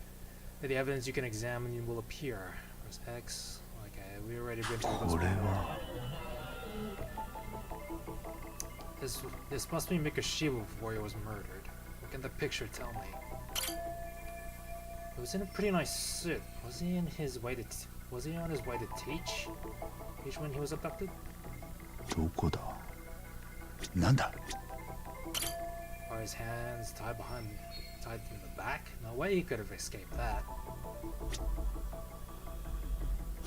[SPEAKER 7] the evidence you can examine will appear. Press X. Okay, we already been through this. This must be Mikoshiba before he was murdered. What can the picture tell me? He was in a pretty nice suit. Was he on his way to teach? Teach when he was abducted?
[SPEAKER 8] どこだ。なんだ。
[SPEAKER 7] Are his hands tied in the back? No way he could have escaped that.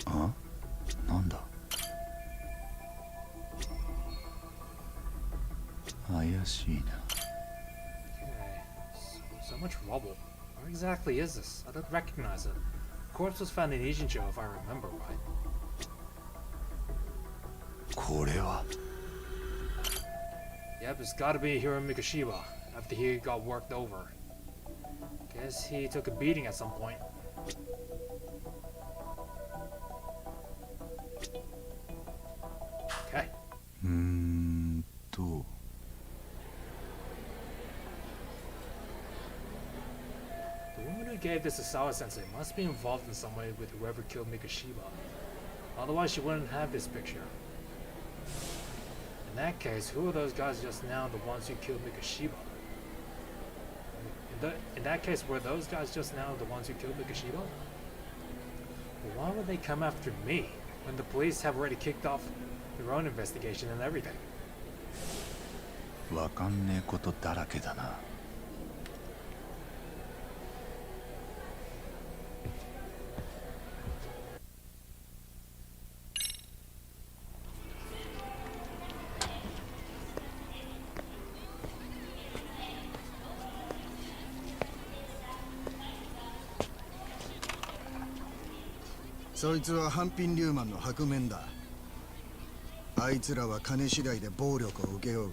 [SPEAKER 8] あ？なんだ。怪しいな。
[SPEAKER 7] Okay. So much rubble. Where exactly is this? I don't recognize it. The corpse was found in Ijincho if I remember right.
[SPEAKER 8] これは。
[SPEAKER 7] Yep, it's gotta be Hiro Mikoshiba after he got worked over. Guess he took a beating at some point. Okay. The woman who gave this to Sawa-sensei must be involved in some way with whoever killed Mikoshiba. Otherwise she wouldn't have this picture. In that case, who are those guys just now the ones who killed Mikoshiba? In that case, were those guys just now the ones who killed Mikoshiba? Well, why would they come after me when the police have already kicked off their own investigation and everything?
[SPEAKER 8] わかんねえことだらけだな。
[SPEAKER 11] そいつはハンピンリューマンの白面だ。あいつらは金次第で暴力を請け負う。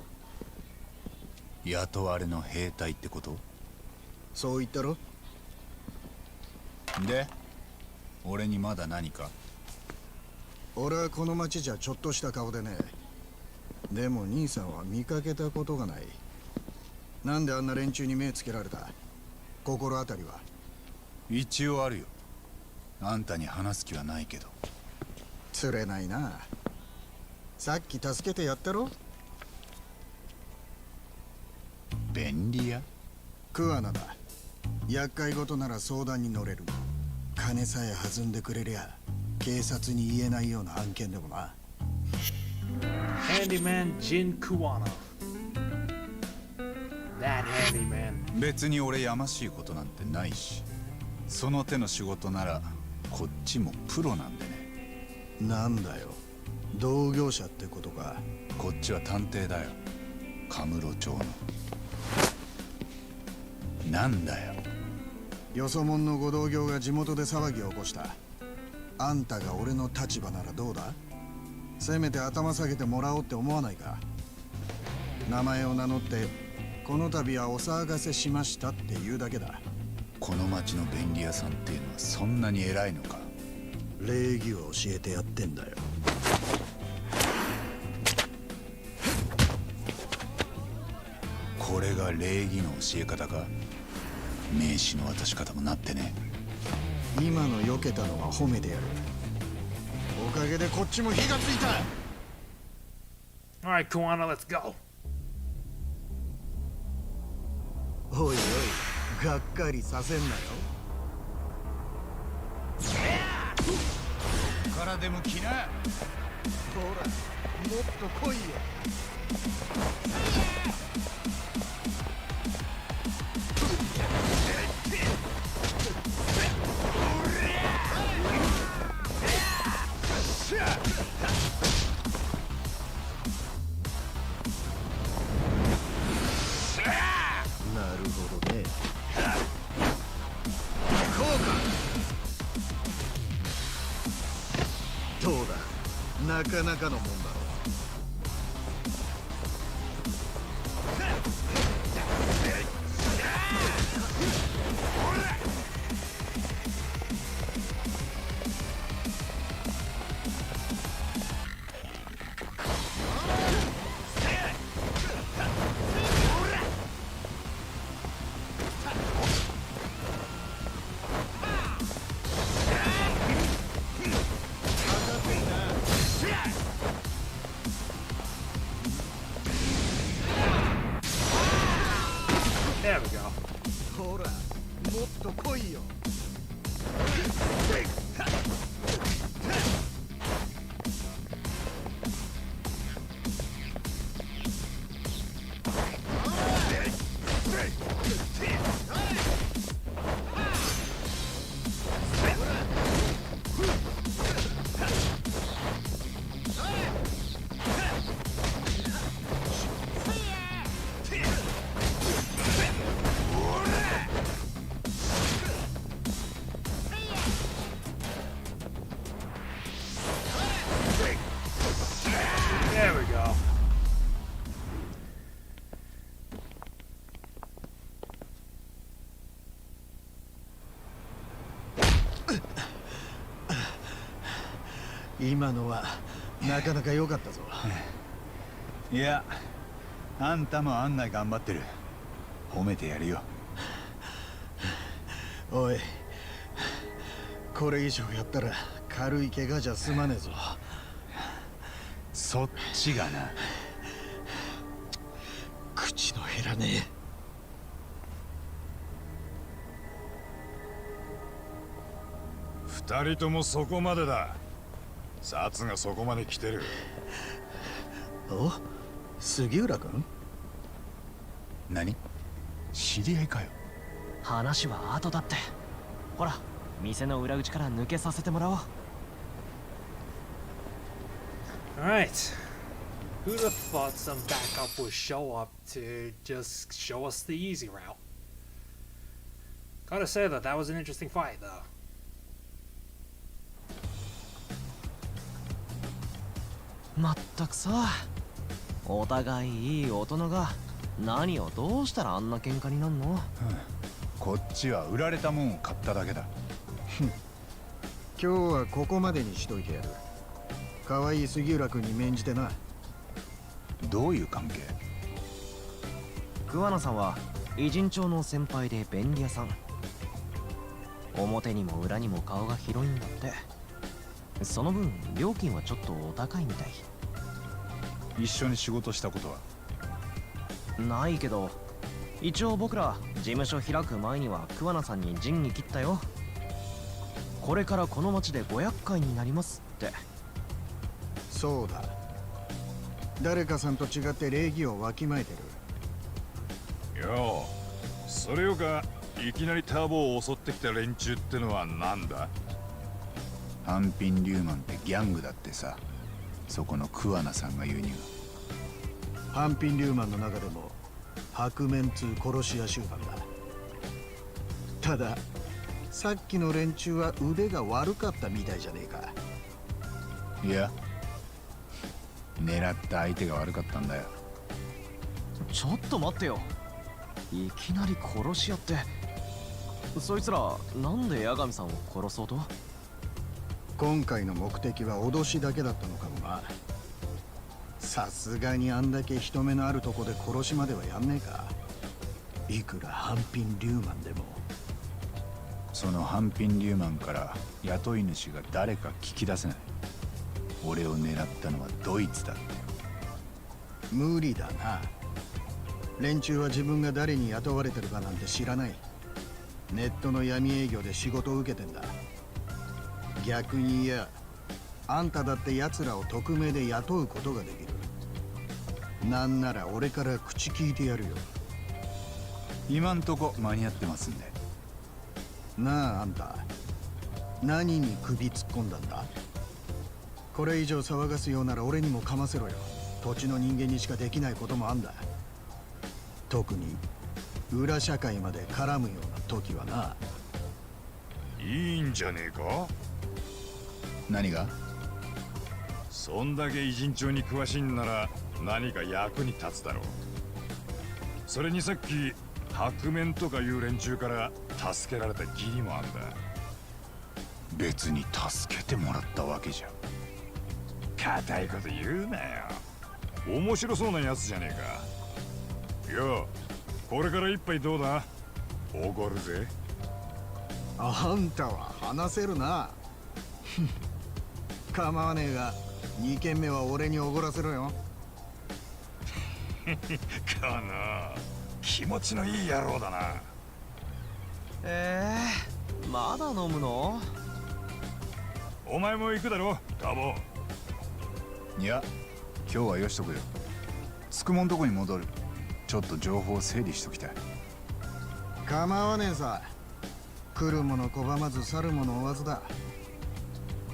[SPEAKER 8] 雇われの兵隊ってこと？
[SPEAKER 11] そう言ったろ。
[SPEAKER 8] で、俺にまだ何か？
[SPEAKER 11] 俺はこの町じゃちょっとした顔でね。でも兄さんは見かけたことがない。なんであんな連中に目つけられた？心当たりは？
[SPEAKER 8] 一応あるよ。あんたに話す気はないけど。
[SPEAKER 11] 釣れないな。さっき助けてやったろ。
[SPEAKER 8] 便利屋？
[SPEAKER 11] 桑名だ。厄介事なら相談に乗れる。金さえ弾んでくれりゃ警察に言えないような案件でもな。
[SPEAKER 7] Handyman Jin Kuwana. That handyman.
[SPEAKER 8] 別に俺やましいことなんてないし、その手の仕事ならこっちもプロなんでね。
[SPEAKER 11] なんだよ、同業者ってことか。
[SPEAKER 8] こっちは探偵だよ、カムロ町の。なんだよ。
[SPEAKER 11] よそ者のご同業が地元で騒ぎを起こした。あんたが俺の立場ならどうだ？せめて頭下げてもらおうって思わないか？名前を名乗ってこの度はお騒がせしましたって言うだけだ。
[SPEAKER 8] この町の便利屋さんっていうのはそんなに偉いのか？
[SPEAKER 11] 礼儀を教えてやってんだよ。
[SPEAKER 8] これが礼儀の教え方か？名刺の渡し方もなってね。
[SPEAKER 11] 今の避けたのは褒めてやる。おかげでこっちも火がついた。
[SPEAKER 7] Alright, Kuwana, let's go.
[SPEAKER 11] おいおい、がっかりさせんなよ。
[SPEAKER 8] からでも来な。
[SPEAKER 11] ほら、もっと来いよ。なかなかのもんだろ。
[SPEAKER 7] There we go.
[SPEAKER 11] ほら、もっと来いよ。
[SPEAKER 7] There we go.
[SPEAKER 11] 今のはなかなか良かったぞ。
[SPEAKER 8] いや、あんたも案外頑張ってる。褒めてやるよ。
[SPEAKER 11] おい、これ以上やったら軽い怪我じゃ済まねえぞ。
[SPEAKER 8] そっちがな。
[SPEAKER 11] 口の減らねえ。
[SPEAKER 13] 二人ともそこまでだ。札がそこまで来てる。
[SPEAKER 11] お、杉浦君？
[SPEAKER 8] 何？知り合いかよ。
[SPEAKER 9] 話は後だって。ほら、店の裏口から抜けさせてもらおう。
[SPEAKER 7] Alright. Who'd have thought some backup would show up to just show us the easy route? Gotta say that was an interesting fight, though.
[SPEAKER 9] まったくさ、お互いいい大人が何をどうしたらあんな喧嘩になんの？
[SPEAKER 8] こっちは売られたもんを買っただけだ。
[SPEAKER 11] 今日はここまでにしといてやる。可愛い杉浦君に免じてな。
[SPEAKER 8] どういう関係？
[SPEAKER 9] 桑名さんは偉人町の先輩で便利屋さん。表にも裏にも顔が広いんだって。その分料金はちょっとお高いみたい。
[SPEAKER 8] 一緒に仕事したことは？
[SPEAKER 9] ないけど、一応僕ら事務所開く前には桑名さんに仁義切ったよ。これからこの町で500回になりますって。
[SPEAKER 11] そうだ。誰かさんと違って礼儀をわきまえてる。
[SPEAKER 13] よう、それよかいきなりターボを襲ってきた連中ってのはなんだ？
[SPEAKER 8] 半品リューマンってギャングだってさ。そこの桑名さんが言うには。
[SPEAKER 11] 半品リューマンの中でも白面通殺し屋集団だ。たださっきの連中は腕が悪かったみたいじゃねえか。
[SPEAKER 8] いや、狙った相手が悪かったんだよ。
[SPEAKER 9] ちょっと待ってよ。いきなり殺し屋って。そいつらなんで八神さんを殺そうと？
[SPEAKER 11] 今回の目的は脅しだけだったのかもな。さすがにあんだけ人目のあるとこで殺しまではやんねえか。いくら半品リューマンでも。
[SPEAKER 8] その半品リューマンから雇い主が誰か聞き出せない。俺を狙ったのはドイツだって。
[SPEAKER 11] 無理だな。連中は自分が誰に雇われてるかなんて知らない。ネットの闇営業で仕事を受けてんだ。逆に言や、あんただって奴らを匿名で雇うことができる。なんなら俺から口聞いてやるよ。
[SPEAKER 8] 今んとこ間に合ってますんで。
[SPEAKER 11] なあ、あんた何に首突っ込んだんだ？これ以上騒がすようなら俺にもかませろよ。土地の人間にしかできないこともあんだ。特に裏社会まで絡むような時はな。
[SPEAKER 13] いいんじゃねえか？
[SPEAKER 8] 何が？
[SPEAKER 13] そんだけ偉人帳に詳しいんなら何か役に立つだろう。それにさっき白面とかいう連中から助けられた義理もあんだ。
[SPEAKER 8] 別に助けてもらったわけじゃ。
[SPEAKER 13] 固いこと言うなよ。面白そうなやつじゃねえか。よう、これから一杯どうだ？おごるぜ。
[SPEAKER 11] あんたは話せるな。構わねえが2軒目は俺におごらせろよ。
[SPEAKER 13] この気持ちのいい野郎だな。
[SPEAKER 9] まだ飲むの？
[SPEAKER 13] お前も行くだろ、タボ。
[SPEAKER 8] いや、今日はよしとくよ。つくもんとこに戻る。ちょっと情報を整理しときたい。
[SPEAKER 11] 構わねえさ。来るもの拒まず去るもの追わずだ。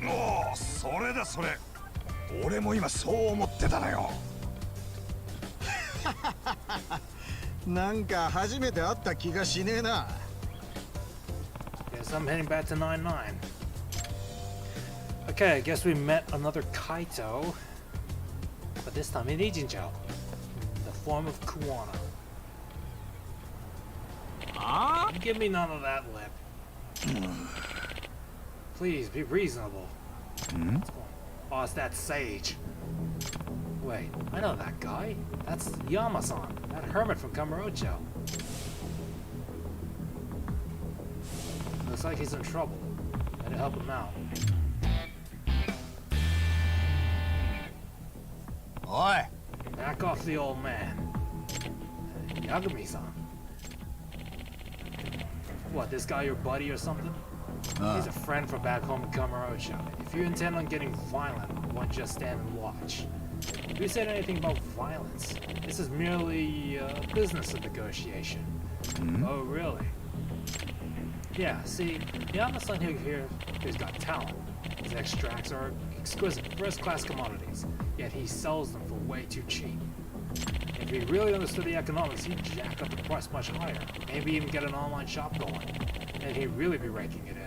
[SPEAKER 13] おお、それだそれ。俺も今そう思ってたのよ。
[SPEAKER 11] なんか初めて会った気がしねえな。
[SPEAKER 7] Guess I'm heading back to 99. Okay, I guess we met another Kaito, but this time in Ijincho, in the form of Kuwana. Give me none of that lip. Please be reasonable. Oh, it's that sage. Wait, I know that guy. That's Yama-san, that hermit from Kamurocho. Looks like he's in trouble. Gotta help him out.
[SPEAKER 8] Oi!
[SPEAKER 7] Back off the old man. Yagami-san. What, this guy your buddy or something? He's a friend from back home in Kamurocho. If you intend on getting violent, why don't just stand and watch? Who said anything about violence? This is merely a business of negotiation. Oh, really? Yeah, see, Yama-san here's got talent. His extracts are exquisite, first-class commodities, yet he sells them for way too cheap. If he really understood the economics, he'd jack up the price much higher, maybe even get an online shop going, and he'd really be raking it in.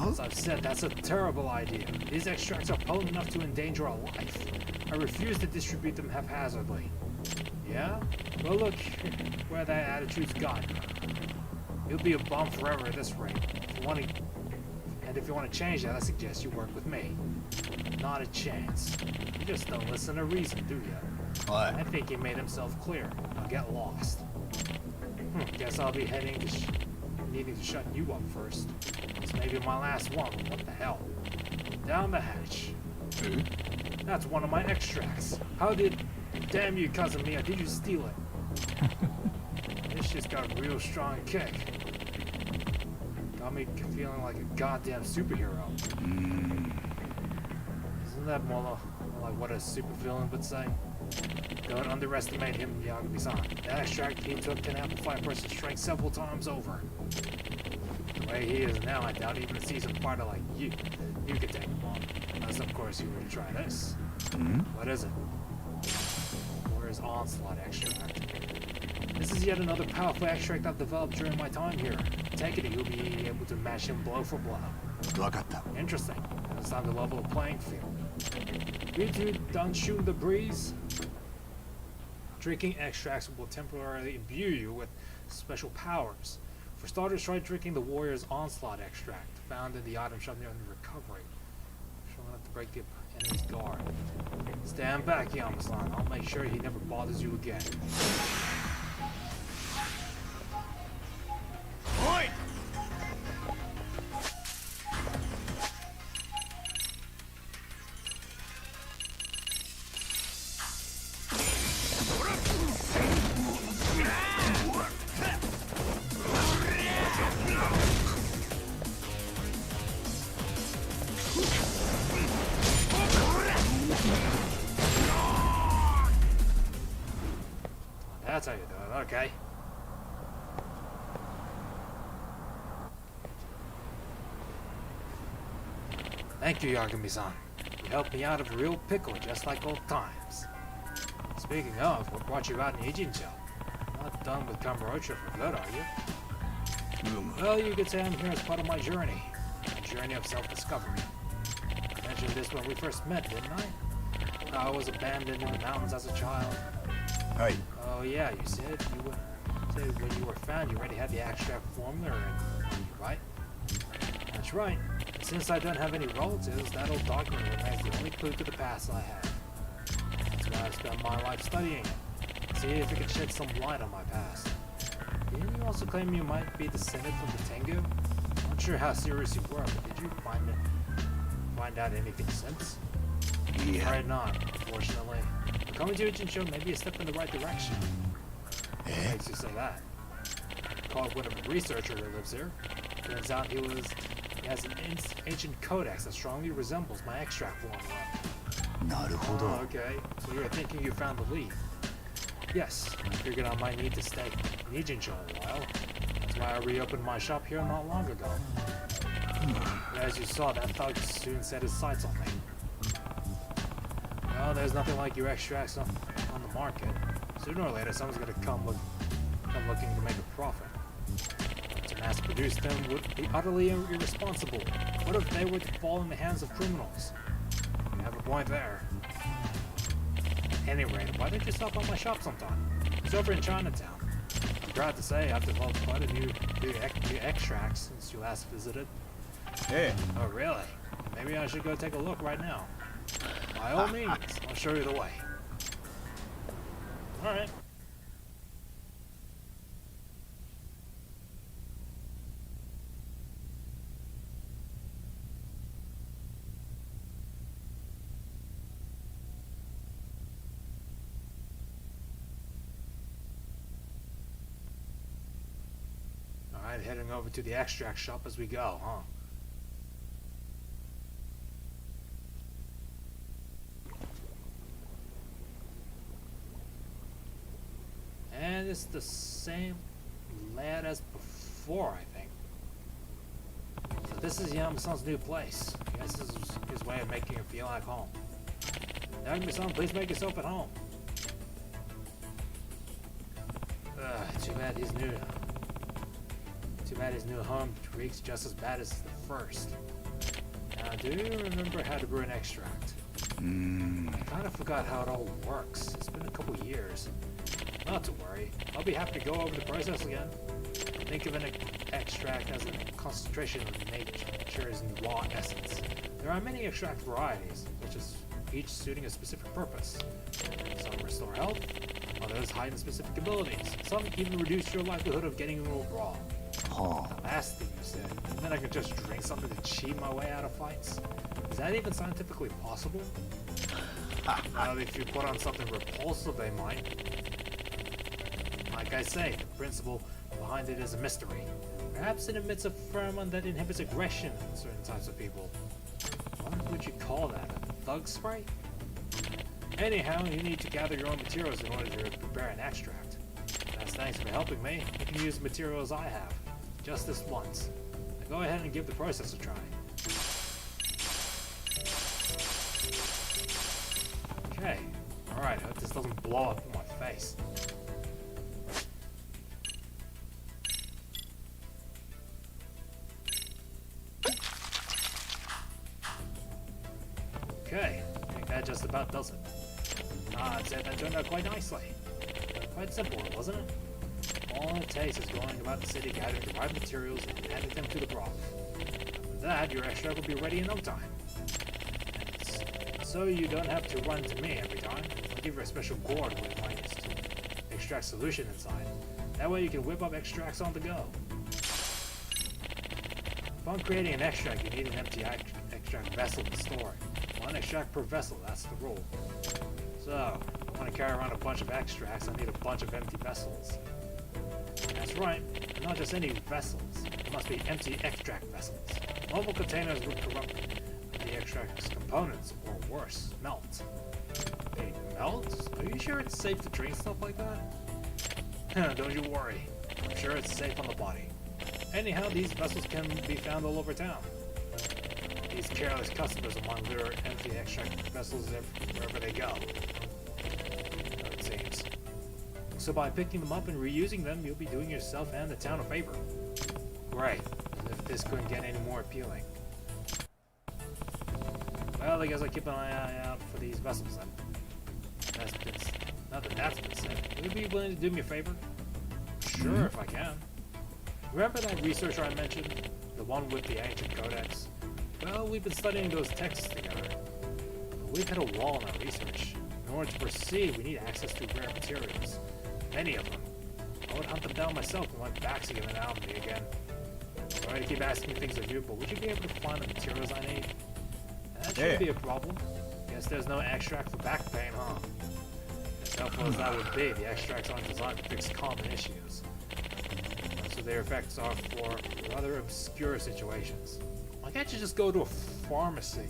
[SPEAKER 7] As I've said, that's a terrible idea. These extracts are potent enough to endanger a life. I refuse to distribute them haphazardly. Yeah? Well, look where that attitude's got you. You'll be a bum forever at this rate. If you want to change that, I suggest you work with me. Not a chance. You just don't listen to reason, do you?
[SPEAKER 8] What?
[SPEAKER 7] I think he made himself clear. Now get lost. Guess I'll be needing to shut you up first. This may be my last one. What the hell? Down the hatch. That's one of my extracts. Damn you, cousin Mia, did you steal it? This shit's got a real strong kick. Got me feeling like a goddamn superhero. Isn't that more like what a supervillain would say? Don't underestimate him, Yagami-san. That extract he took can amplify a person's strength several times over. The way he is now, I doubt even a seasoned fighter like you could take him on. Unless, of course, you were to try this. What is it? Where's Onslaught extract? This is yet another powerful extract I've developed during my time here. Take it, you'll be able to match him blow for blow. Interesting. It's time to level the playing field. You two done shooting the breeze? Drinking extracts will temporarily imbue you with special powers. For starters, try drinking the Warrior's Onslaught extract, found in the item shop near the recovery. Showing up to break the enemy's guard. Stand back, Yama-san. I'll make sure he never bothers you again.
[SPEAKER 8] Oi!
[SPEAKER 7] That's how you do it, okay. Thank you, Yagami-san. You helped me out of a real pickle, just like old times. Speaking of, what brought you out in Ijincho? Not done with Kamurocho for good, are you? Well, you could say I'm here as part of my journey. A journey of self-discovery. mentioned this when we first met, didn't I? I was abandoned in the mountains as a child.
[SPEAKER 8] Right.
[SPEAKER 7] Oh yeah, you said when you were found, you already had the extract formula on you, right? That's right. Since I don't have any relatives, that old document remains the only clue to the past I have. That's why I spent my life studying it. See if it can shed some light on my past. Didn't you also claim you might be descended from the Tengu? Not sure how serious you were, but did you find out anything since?
[SPEAKER 8] Yeah.
[SPEAKER 7] Right, not, unfortunately. But coming to Ijincho may be a step in the right direction. What makes you say that? Called one of a researcher that lives here. Turns out he has an ancient codex that strongly resembles my extract formula. Oh, okay. So you're thinking you found the lead. Yes, I figured I might need to stay in Ijincho a while. That's why I reopened my shop here not long ago. But as you saw, that thug soon set his sights on me. Well, there's nothing like your extracts on the market. Sooner or later, someone's gonna come looking to make a profit. To mass produce them would be utterly irresponsible. What if they were to fall in the hands of criminals? You have a point there. Anyway, why don't you stop by my shop sometime? It's over in Chinatown. I'm proud to say I've developed quite a new extracts since you last visited.
[SPEAKER 8] Hey.
[SPEAKER 7] Oh, really? Maybe I should go take a look right now. By all means, I'll show you the way. Alright. Alright, heading over to the extract shop as we go, huh? And it's the same lad as before, I think. So this is Yama-san's new place. I guess this is his way of making him feel like home. Yama-san, please make yourself at home. Too bad his new home reeks just as bad as the first. Now, do you remember how to brew an extract? I kind of forgot how it all works. It's been a couple years. Not to worry, I'll be happy to go over the process again. Think of an extract as a concentration of nature's raw essence. There are many extract varieties, which is each suiting a specific purpose. Some restore health, others heighten specific abilities. Some even reduce your likelihood of getting rolled raw. The last thing you said, and then I can just drink something to cheat my way out of fights? Is that even scientifically possible? Well, if you put on something repulsive, they might. Like I say, the principle behind it is a mystery. Perhaps it emits a pheromone that inhibits aggression in certain types of people. What would you call that? A thug spray? Anyhow, you need to gather your own materials in order to prepare an extract. As thanks for helping me, you can use the materials I have. Just this once. Now go ahead and give the process a try. Okay. Alright, I hope this doesn't blow up in my face. Okay, I think that just about does it. I'd say that turned out quite nicely. Quite simple, wasn't it? All it takes is going about the city gathering the right materials and adding them to the broth. After that, your extract will be ready in no time. So you don't have to run to me every time. I'll give you a special gourd with my extract solution inside. That way you can whip up extracts on the go. Upon creating an extract, you need an empty extract vessel to store it. One extract per vessel, that's the rule. So, if I want to carry around a bunch of extracts, I need a bunch of empty vessels. That's right, not just any vessels. It must be empty extract vessels. Mobile containers would corrupt the extract's components, or worse, melt. They melt? Are you sure it's safe to drink stuff like that? Don't you worry. I'm sure it's safe on the body. Anyhow, these vessels can be found all over town. These careless customers among their empty extract vessels wherever they go. So it seems. So by picking them up and reusing them, you'll be doing yourself and the town a favor. Great. As if this couldn't get any more appealing. Well, I guess I'll keep an eye out for these vessels then. Now that that's been said, would you be willing to do me a favor? Sure, if I can. Remember that researcher I mentioned? The one with the ancient codex? Well, we've been studying those texts together. We've hit a wall in our research. In order to proceed, we need access to rare materials. Many of them. I would hunt them down myself and went back to giving out me again. Sorry to keep asking things of you, but would you be able to find the materials I need? That shouldn't be a problem. Guess there's no extract for back pain, huh? As helpful as that would be, the extracts aren't designed to fix common issues. So their effects are for rather obscure situations. Why can't you just go to a pharmacy?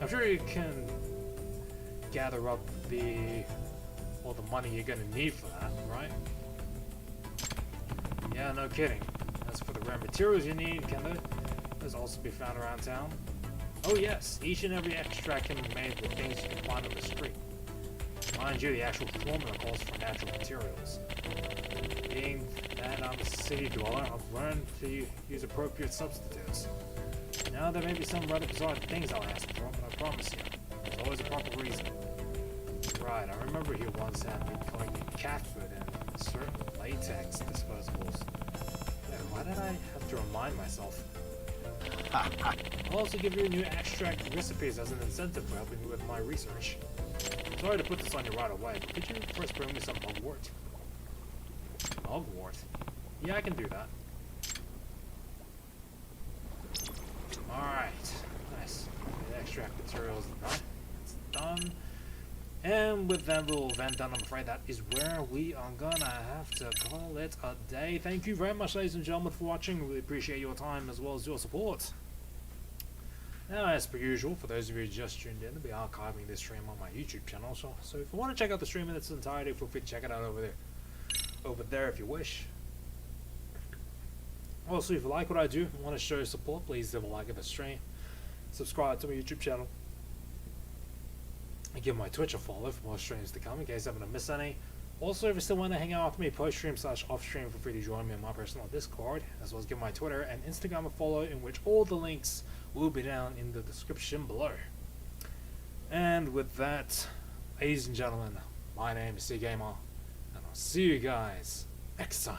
[SPEAKER 7] I'm sure you can gather up all the money you're gonna need for that, right? Yeah, no kidding. As for the rare materials you need, can those also be found around town? Oh yes, each and every extract can be made with things you can find on the street. Mind you, the actual formula calls for natural materials. Being that I'm a city dweller, I've learned to use appropriate substitutes. Now there may be some rather bizarre things I'll ask for, but I promise you, there's always a proper reason. Right, I remember he once had me collecting cat food and certain latex disposables. Yeah, why did I have to remind myself? I'll also give you new extract recipes as an incentive for helping me with my research. Sorry to put this on you right away, but could you first bring me some mugwort? Mugwort? Yeah, I can do that. Alright, nice. The extract materials done. It's done. And with that little event done, I'm afraid that is where we are gonna have to call it a day. Thank you very much, ladies and gentlemen, for watching. We appreciate your time as well as your support. Now, as per usual, for those of you who just tuned in, I'll be archiving this stream on my YouTube channel. So if you want to check out the stream in its entirety, feel free to check it out over there if you wish. Also, if you like what I do and want to show your support, please leave a like of the stream, subscribe to my YouTube channel, and give my Twitch a follow for more streams to come in case I haven't missed any. Also, if you still want to hang out with me post-stream / off-stream, feel free to join me on my personal Discord, as well as give my Twitter and Instagram a follow, in which all the links will be down in the description below. And with that, ladies and gentlemen, my name is TheCGamer, and I'll see you guys next time.